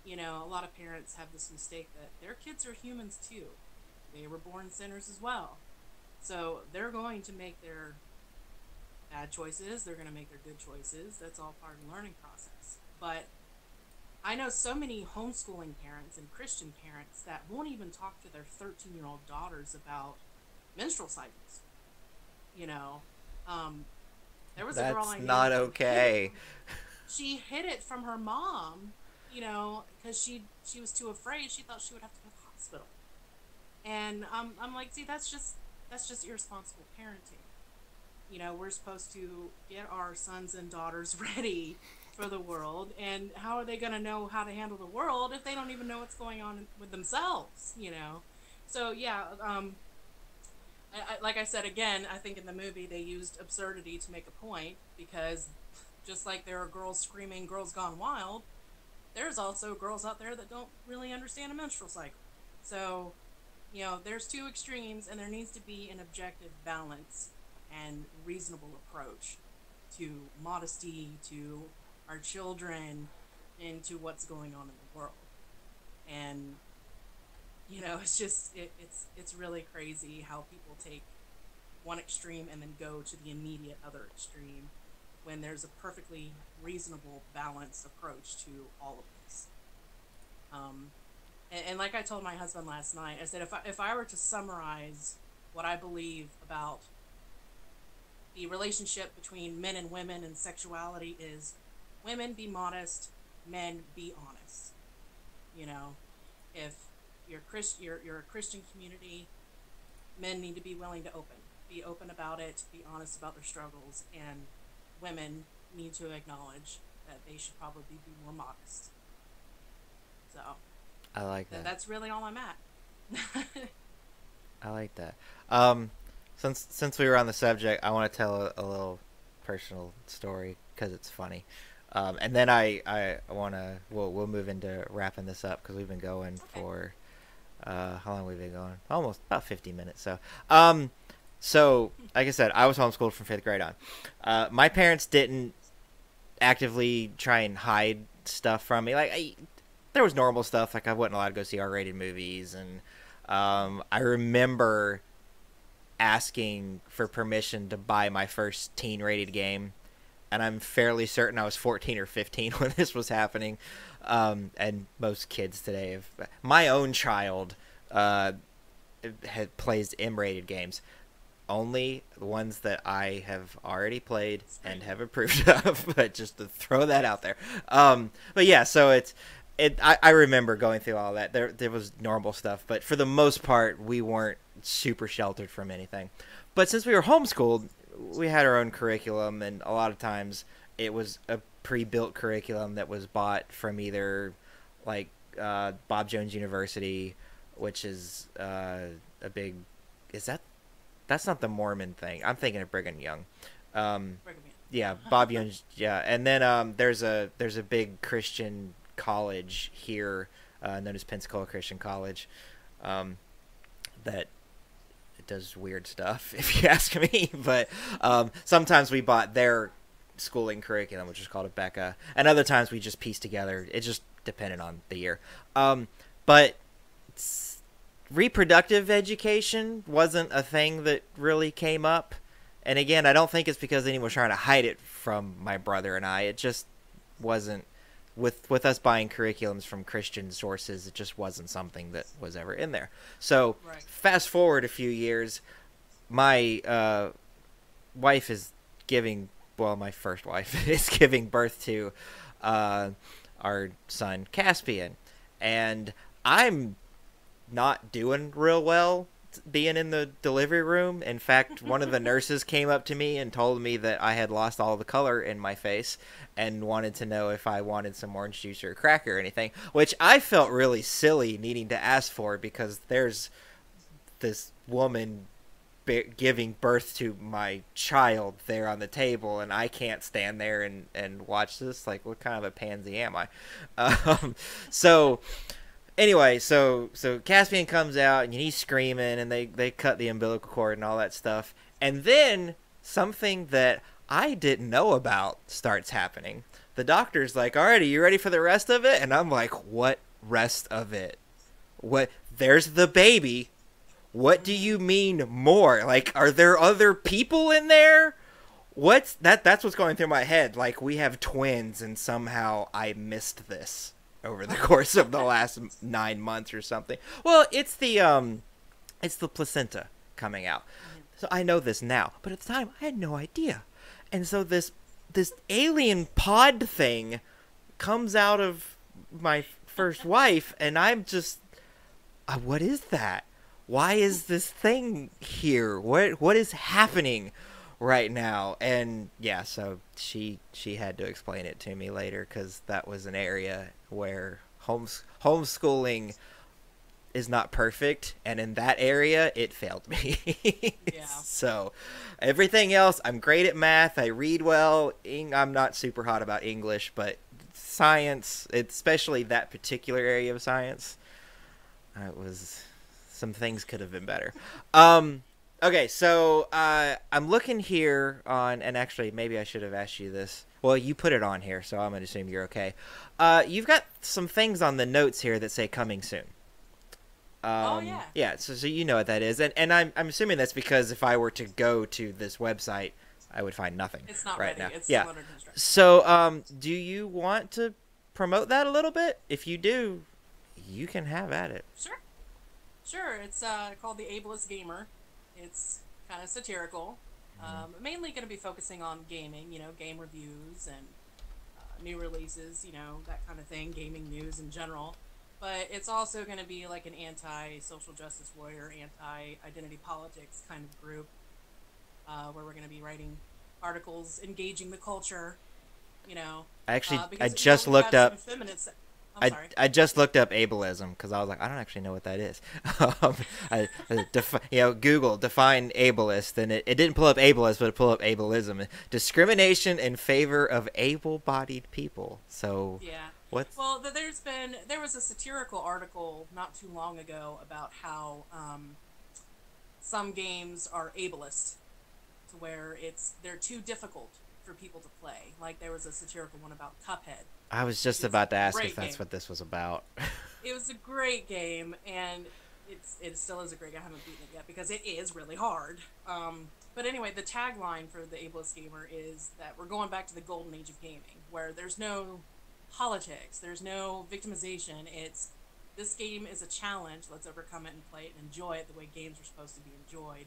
[SPEAKER 2] A lot of parents have this mistake that their kids are humans too. They were born sinners as well. So they're going to make their bad choices, they're going to make their good choices. That's all part of the learning process. But I know so many homeschooling parents and Christian parents that won't even talk to their 13-year-old daughters about menstrual cycles. You know, um, there was a girl
[SPEAKER 1] That's
[SPEAKER 2] I knew
[SPEAKER 1] not
[SPEAKER 2] who hid it.
[SPEAKER 1] okay.
[SPEAKER 2] She hid it from her mom, because she was too afraid. She thought she would have to go to the hospital. And I'm like, see, that's just irresponsible parenting. We're supposed to get our sons and daughters ready for the world, and how are they going to know how to handle the world if they don't even know what's going on with themselves? So yeah, like I said again, I think in the movie they used absurdity to make a point, because just like there are girls screaming "Girls Gone Wild," there's also girls out there that don't really understand a menstrual cycle. So, there's two extremes, and there needs to be an objective balance and reasonable approach to modesty, to our children, and to what's going on in the world. And it's just it's really crazy how people take one extreme and then go to the immediate other extreme when there's a perfectly reasonable, balanced approach to all of this. And like I told my husband last night, I said if I were to summarize what I believe about the relationship between men and women and sexuality is women be modest, men be honest. You know, if you're a Christian community, men need to be willing to be open about it, be honest about their struggles, and women need to acknowledge that they should probably be more modest. So
[SPEAKER 1] I like that.
[SPEAKER 2] that's really all I'm at.
[SPEAKER 1] I like that. Um, since we were on the subject, I want to tell a little personal story because it's funny. And then I want to we'll move into wrapping this up because we've been going
[SPEAKER 2] Okay.
[SPEAKER 1] for how long we've been going? Almost about 50 minutes. So like I said, I was homeschooled from fifth grade on. My parents didn't actively try and hide stuff from me. There was normal stuff, like I wasn't allowed to go see R-rated movies, and I remember asking for permission to buy my first teen-rated game, and I'm fairly certain I was 14 or 15 when this was happening. And most kids today have. My own child plays M-rated games. Only the ones that I have already played and
[SPEAKER 2] Scream.
[SPEAKER 1] have approved of, but just to throw that out there. But yeah, so I remember going through all that. There was normal stuff, but for the most part, we weren't super sheltered from anything. But since we were homeschooled, we had our own curriculum, and a lot of times it was a pre-built curriculum that was bought from either like Bob Jones University, which is a big. Is that's not the Mormon thing? I'm thinking of Brigham Young. Um,
[SPEAKER 2] Recommend.
[SPEAKER 1] yeah, Bob Young's. Yeah, and then there's a big Christian college here known as Pensacola Christian College that does weird stuff, if you ask me. But sometimes we bought their schooling curriculum, which is called a Becca, and other times we just pieced together. It just depended on the year. But reproductive education wasn't a thing that really came up. And again, I don't think it's because anyone was trying to hide it from my brother and I. It just wasn't with us buying curriculums from Christian sources. It just wasn't something that was ever in there. So
[SPEAKER 2] Right.
[SPEAKER 1] fast forward a few years, my wife is giving well, my first wife is giving birth to our son Caspian, and I'm not doing real well being in the delivery room. In fact, one of the nurses came up to me and told me that I had lost all the color in my face and wanted to know if I wanted some orange juice or a cracker or anything, which I felt really silly needing to ask for because there's this woman giving birth to my child there on the table, and I can't stand there and watch this. Like, what kind of a pansy am I? So anyway, so Caspian comes out and he's screaming, and they cut the umbilical cord and all that stuff, and then something that I didn't know about starts happening. The doctor's like, "All right, are you ready for the rest of it?" And I'm like, "What rest of it? What? There's the baby. What do you mean more? Like, are there other people in there? What's that? That's what's going through my head. Like, we have twins, and somehow I missed this over the course of the last 9 months or something. Well, it's the placenta coming out. So I know this now, but at the time I had no idea. And so this alien pod thing comes out of my first wife, and I'm just, what is that? Why is this thing here? What is happening right now? And yeah, so she had to explain it to me later, because that was an area where homeschooling is not perfect, and in that area it failed me.
[SPEAKER 2] Yeah.
[SPEAKER 1] So everything else, I'm great at math, I read well, I'm not super hot about English, but science, especially that particular area of science, it was, some things could have been better. Okay, so I'm looking here on, and actually maybe I should have asked you this. Well, you put it on here, so I'm going to assume you're okay. You've got some things on the notes here that say coming soon.
[SPEAKER 2] Oh yeah.
[SPEAKER 1] Yeah, so you know what that is. And I'm assuming that's because if I were to go to this website, I would find nothing.
[SPEAKER 2] It's not
[SPEAKER 1] right
[SPEAKER 2] ready.
[SPEAKER 1] now.
[SPEAKER 2] It's
[SPEAKER 1] Yeah.
[SPEAKER 2] still under construction.
[SPEAKER 1] So do you want to promote that a little bit? If you do, you can have at it.
[SPEAKER 2] Sure. Sure. It's called the Ableist Gamer. It's kind of satirical. Mainly going to be focusing on gaming, game reviews and new releases, that kind of thing, gaming news in general. But it's also going to be like an anti-social justice warrior, anti-identity politics kind of group, where we're going to be writing articles, engaging the culture,
[SPEAKER 1] Actually,
[SPEAKER 2] because,
[SPEAKER 1] I just
[SPEAKER 2] we've
[SPEAKER 1] looked
[SPEAKER 2] got
[SPEAKER 1] up.
[SPEAKER 2] some feminists. I'm sorry.
[SPEAKER 1] I just looked up ableism because I was like, I don't actually know what that is. Google define ableist, and it didn't pull up ableist, but it pulled up ableism, discrimination in favor of able-bodied people. So
[SPEAKER 2] Yeah.
[SPEAKER 1] what's
[SPEAKER 2] Well, there was a satirical article not too long ago about how some games are ableist, to where they're too difficult for people to play. Like there was a satirical one about Cuphead.
[SPEAKER 1] I was just
[SPEAKER 2] It's
[SPEAKER 1] about to
[SPEAKER 2] a
[SPEAKER 1] ask
[SPEAKER 2] great
[SPEAKER 1] if that's
[SPEAKER 2] game.
[SPEAKER 1] what this was about.
[SPEAKER 2] It was a great game, and it still is a great game. I haven't beaten it yet because it is really hard. But anyway, the tagline for the Ableist Gamer is that we're going back to the golden age of gaming, where there's no politics, there's no victimization. This game is a challenge. Let's overcome it and play it and enjoy it the way games are supposed to be enjoyed.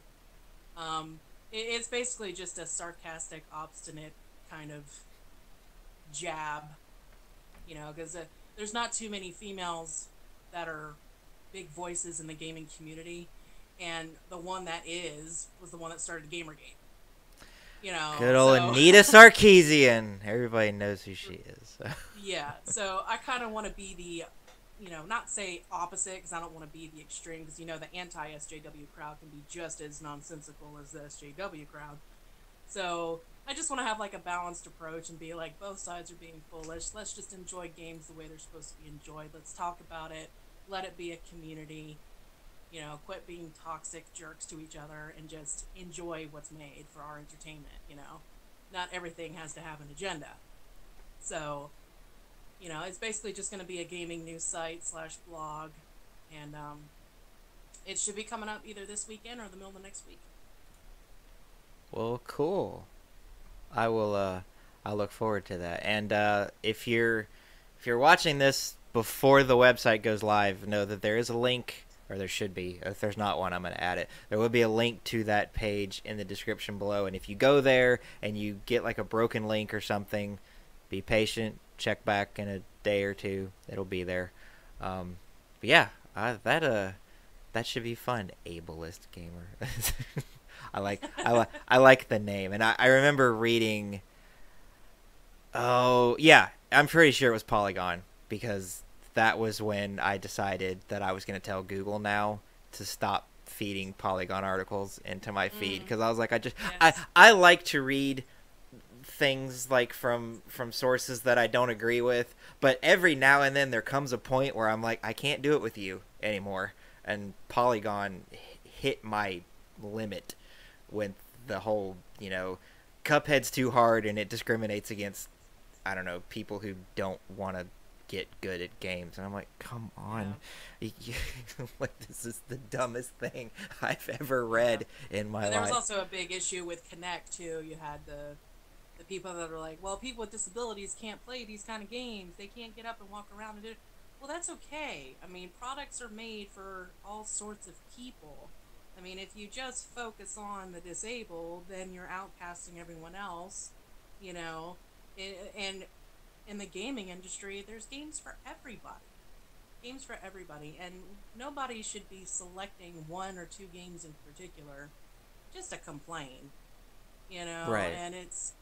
[SPEAKER 2] It's basically just a sarcastic, obstinate kind of jab, because there's not too many females that are big voices in the gaming community, and the one that was the one that started Gamergate.
[SPEAKER 1] Good old
[SPEAKER 2] so,
[SPEAKER 1] Anita Sarkeesian. Everybody knows who she is.
[SPEAKER 2] Yeah, so I kind of want to be the, not say opposite, because I don't want to be the extreme, because the anti-SJW crowd can be just as nonsensical as the SJW crowd. So I just want to have like a balanced approach and be like, both sides are being foolish. Let's just enjoy games the way they're supposed to be enjoyed. Let's talk about it. Let it be a community. Quit being toxic jerks to each other and just enjoy what's made for our entertainment. Not everything has to have an agenda. So, it's basically just going to be a gaming news site /blog, and It should be coming up either this weekend or the middle of the next week.
[SPEAKER 1] Well, cool. I will. I look forward to that. And if you're watching this before the website goes live, know that there is a link, or there should be. If there's not one, I'm going to add it. There will be a link to that page in the description below. And if you go there and you get like a broken link or something, be patient. Check back in a day or two. It'll be there. But yeah, that should be fun. Ableist gamer. I like the name, and I remember reading. Oh yeah, I'm pretty sure it was Polygon, because that was when I decided that I was going to tell Google now to stop feeding Polygon articles into my feed, because I was like,
[SPEAKER 2] Yes.
[SPEAKER 1] I like to read things like from sources that I don't agree with, but every now and then there comes a point where I'm like, I can't do it with you anymore, and Polygon hit my limit with the whole, Cuphead's too hard and it discriminates against, I don't know, people who don't want to get good at games. And I'm like, come on. Like, this is the dumbest thing I've ever read in my
[SPEAKER 2] And there was
[SPEAKER 1] life.
[SPEAKER 2] also a big issue with Connect too. You had the people that are like, well, people with disabilities can't play these kind of games. They can't get up and walk around and do it. Well, that's okay. I mean, products are made for all sorts of people. I mean, if you just focus on the disabled, then you're outcasting everyone else, you know. And in the gaming industry, there's games for everybody. Games for everybody. And nobody should be selecting one or two games in particular just to complain,
[SPEAKER 1] Right.
[SPEAKER 2] And it's,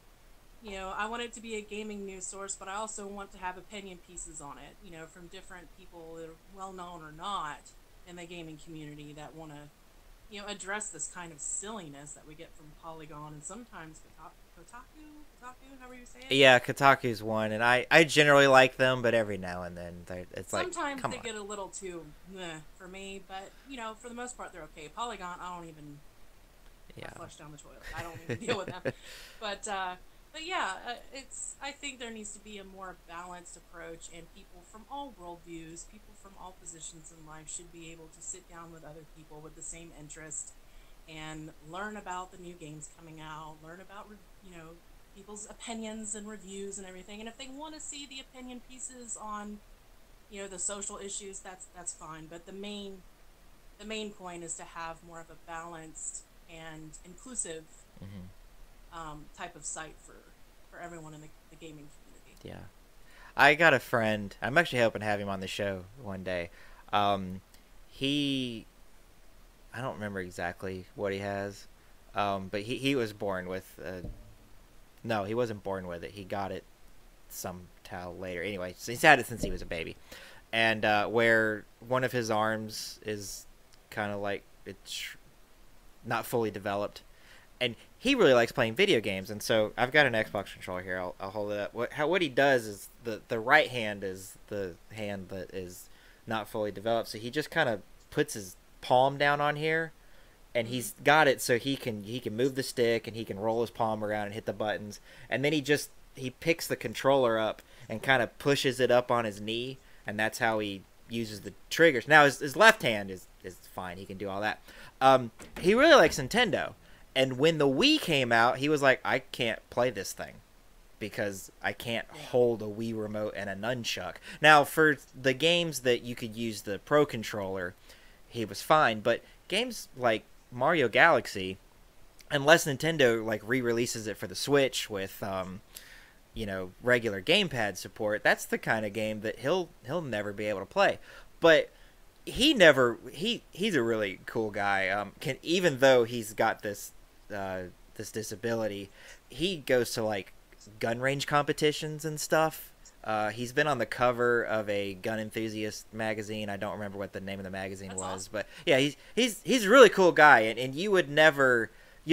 [SPEAKER 2] I want it to be a gaming news source, but I also want to have opinion pieces on it, from different people that are well known or not in the gaming community that want to, address this kind of silliness that we get from Polygon and sometimes Kotaku, however you say it.
[SPEAKER 1] Yeah, Kotaku's one, and I generally like them, but every now and then it's like,
[SPEAKER 2] Sometimes
[SPEAKER 1] come
[SPEAKER 2] they
[SPEAKER 1] on.
[SPEAKER 2] get a little too meh for me, but for the most part they're okay. Polygon, I don't even
[SPEAKER 1] Yeah.
[SPEAKER 2] flush down the toilet. I don't even deal with them. But yeah, I think there needs to be a more balanced approach, and people from all worldviews, people from all positions in life, should be able to sit down with other people with the same interest and learn about the new games coming out, learn about people's opinions and reviews and everything. And if they want to see the opinion pieces on the social issues, that's fine. But the main point is to have more of a balanced and inclusive
[SPEAKER 1] Hmm.
[SPEAKER 2] type of site for everyone in the gaming community.
[SPEAKER 1] Yeah. I got a friend. I'm actually hoping to have him on the show one day. He, I don't remember exactly what he has, but he was born with. No, he wasn't born with it. He got it somehow later. Anyway, so he's had it since he was a baby, and where one of his arms is kind of like it's not fully developed, and he really likes playing video games. And so I've got an Xbox controller here. I'll hold it up. What he does is the right hand is the hand that is not fully developed. So he just kind of puts his palm down on here, and
[SPEAKER 2] Mm-hmm.
[SPEAKER 1] he's got it so he can move the stick and he can roll his palm around and hit the buttons. And then he picks the controller up and kind of pushes it up on his knee, and that's how he uses the triggers. Now his left hand is fine. He can do all that. He really likes Nintendo. And when the Wii came out, he was like, I can't play this thing because I can't
[SPEAKER 2] Yeah.
[SPEAKER 1] hold a Wii remote and a nunchuck. Now, for the games that you could use the Pro Controller, he was fine. But games like Mario Galaxy, unless Nintendo like re-releases it for the Switch with regular gamepad support, that's the kind of game that he'll never be able to play. But he's a really cool guy. Even though he's got this disability, he goes to like gun range competitions and stuff. He's been on the cover of a gun enthusiast magazine. I don't remember what the name of the magazine
[SPEAKER 2] That's
[SPEAKER 1] was,
[SPEAKER 2] awesome.
[SPEAKER 1] but yeah, he's a really cool guy, and you'll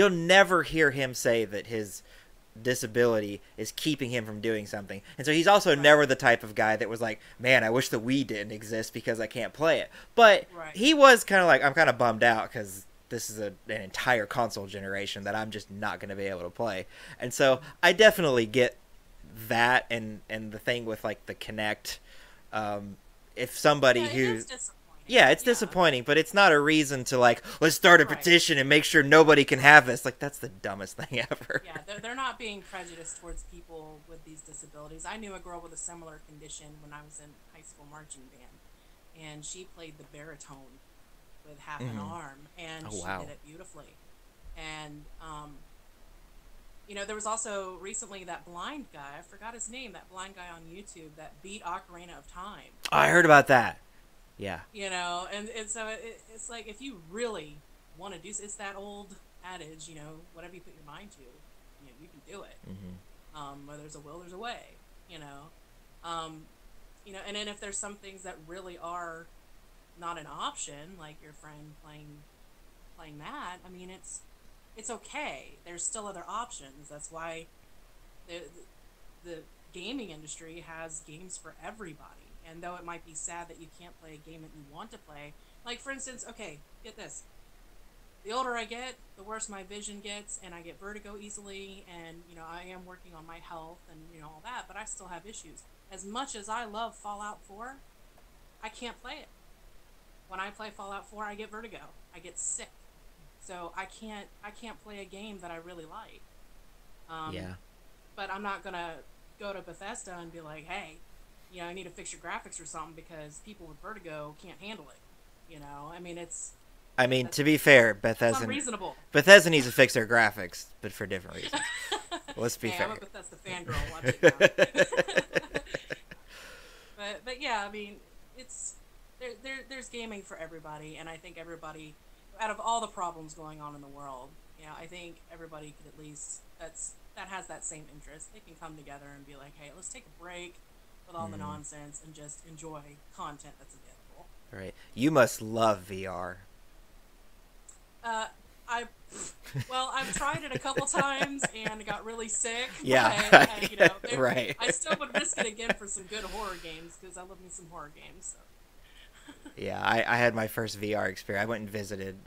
[SPEAKER 1] never hear him say that his disability is keeping him from doing something. And so he's also
[SPEAKER 2] Right.
[SPEAKER 1] never the type of guy that was like, man, I wish the Wii didn't exist because I can't play it. But
[SPEAKER 2] Right.
[SPEAKER 1] he was kind of like, I'm kind of bummed out because this is an entire console generation that I'm just not going to be able to play. And so I definitely get that, and the thing with like the Kinect. If somebody
[SPEAKER 2] Yeah, it
[SPEAKER 1] who
[SPEAKER 2] is disappointing.
[SPEAKER 1] Yeah, it's
[SPEAKER 2] Yeah,
[SPEAKER 1] disappointing, but it's not a reason to like, let's start a
[SPEAKER 2] right.
[SPEAKER 1] petition and make sure nobody can have this. Like, that's the dumbest thing ever.
[SPEAKER 2] Yeah, they're not being prejudiced towards people with these disabilities. I knew a girl with a similar condition when I was in high school marching band, and she played the baritone with half an
[SPEAKER 1] Hmm.
[SPEAKER 2] arm, and
[SPEAKER 1] Oh
[SPEAKER 2] she
[SPEAKER 1] wow.
[SPEAKER 2] did it beautifully. And there was also recently that blind guy. I forgot his name. That blind guy on YouTube that beat Ocarina of Time.
[SPEAKER 1] I heard about that. Yeah.
[SPEAKER 2] And so it's like if you really want to do, it's that old adage, whatever you put your mind to, you can do it.
[SPEAKER 1] Hmm.
[SPEAKER 2] Where there's a will, there's a way. You know, um, and then if there's some things that really are not an option, like your friend playing that, I mean, it's okay. There's still other options. That's why the gaming industry has games for everybody. And though it might be sad that you can't play a game that you want to play, like for instance, okay, get this. The older I get, the worse my vision gets, and I get vertigo easily, and I am working on my health and all that, but I still have issues. As much as I love Fallout 4, I can't play it. When I play Fallout 4, I get vertigo. I get sick. So I can't play a game that I really like. Um,
[SPEAKER 1] Yeah.
[SPEAKER 2] but I'm not gonna go to Bethesda and be like, hey, I need to fix your graphics or something because people with vertigo can't handle it. I mean,
[SPEAKER 1] I mean,
[SPEAKER 2] that's
[SPEAKER 1] to be fair,
[SPEAKER 2] that's unreasonable.
[SPEAKER 1] Bethesda needs to fix their graphics, but for different reasons. Let's be
[SPEAKER 2] Hey, I'm a
[SPEAKER 1] fair.
[SPEAKER 2] Bethesda fangirl. Watch it now. But yeah, I mean, it's there's gaming for everybody, and I think everybody, out of all the problems going on in the world, I think everybody could at least that has that same interest. They can come together and be like, hey, let's take a break with all the
[SPEAKER 1] Hmm.
[SPEAKER 2] nonsense and just enjoy content that's available.
[SPEAKER 1] Right. You must love VR.
[SPEAKER 2] Uh, I Well, I've tried it a couple times and got really sick.
[SPEAKER 1] Yeah.
[SPEAKER 2] But
[SPEAKER 1] Right.
[SPEAKER 2] I still would risk it again for some good horror games because I love me some horror games. So.
[SPEAKER 1] Yeah, I had my first VR experience. I went and visited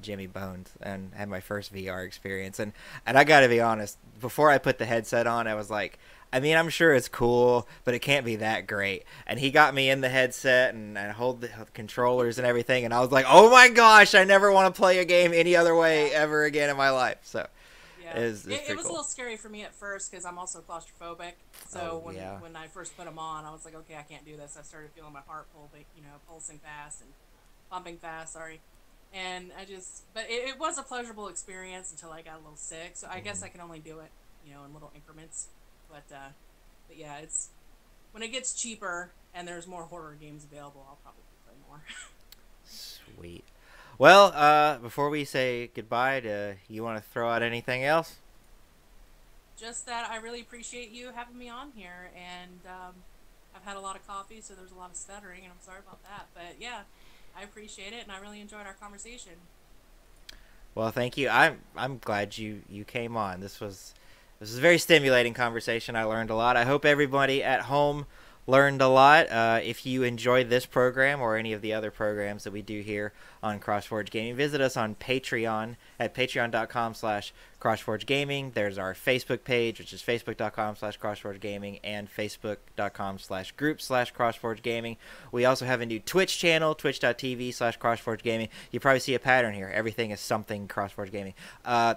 [SPEAKER 1] Jimmy Bones and had my first VR experience. And I got to be honest, before I put the headset on, I was like, I mean, I'm sure it's cool, but it can't be that great. And he got me in the headset and I hold the controllers and everything. And I was like, oh my gosh, I never want to play a game any other way
[SPEAKER 2] Yeah.
[SPEAKER 1] ever again in my life. So
[SPEAKER 2] Yeah,
[SPEAKER 1] it's
[SPEAKER 2] it
[SPEAKER 1] pretty
[SPEAKER 2] was a
[SPEAKER 1] cool.
[SPEAKER 2] little scary for me at first because I'm also claustrophobic.
[SPEAKER 1] Oh,
[SPEAKER 2] So when
[SPEAKER 1] yeah.
[SPEAKER 2] when I first put them on, I was like, okay, I can't do this. I started feeling my heart pulsing fast and pumping fast. Sorry, and but it was a pleasurable experience until I got a little sick. So I guess
[SPEAKER 1] Hmm.
[SPEAKER 2] I can only do it, in little increments. But yeah, it's when it gets cheaper and there's more horror games available, I'll probably play more.
[SPEAKER 1] Sweet. Well, before we say goodbye, you want to throw out anything else?
[SPEAKER 2] Just that I really appreciate you having me on here, and I've had a lot of coffee, so there's a lot of stuttering, and I'm sorry about that. But yeah, I appreciate it, and I really enjoyed our conversation.
[SPEAKER 1] Well, thank you. I'm glad you came on. This was a very stimulating conversation. I learned a lot. I hope everybody at home learned a lot. If you enjoyed this program or any of the other programs that we do here on CrossForge Gaming, visit us on Patreon at patreon.com/CrossForgeGaming. There's our Facebook page, which is facebook.com/CrossForgeGaming and facebook.com/group/CrossForgeGaming. We also have a new Twitch channel, twitch.tv/CrossForgeGaming. You probably see a pattern here. Everything is something CrossForge Gaming,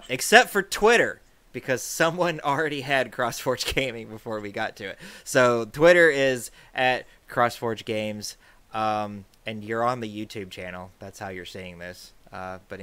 [SPEAKER 1] except for Twitter, because someone already had CrossForge Gaming before we got to it. So Twitter is at CrossForge Games, and you're on the YouTube channel. That's how you're seeing this. But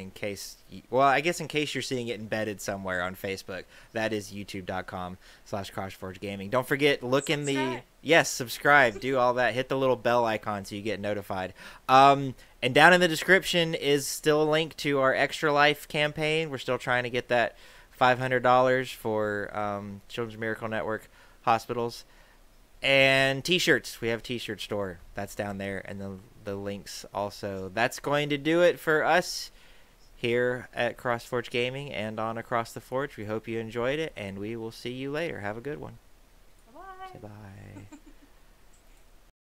[SPEAKER 1] I guess in case you're seeing it embedded somewhere on Facebook, that is youtube.com/CrossForge Gaming. Don't forget, look in the...
[SPEAKER 2] Subscribe.
[SPEAKER 1] Yes, subscribe, do all that. Hit the little bell icon so you get notified. And down in the description is still a link to our Extra Life campaign. We're still trying to get that $500 for Children's Miracle Network hospitals, and t-shirts. We have a t-shirt store that's down there, and the links also. That's going to do it for us here at CrossForge Gaming and on Across the Forge. We hope you enjoyed it, and we will see you later. Have a good one.
[SPEAKER 2] Bye bye.
[SPEAKER 1] Say bye.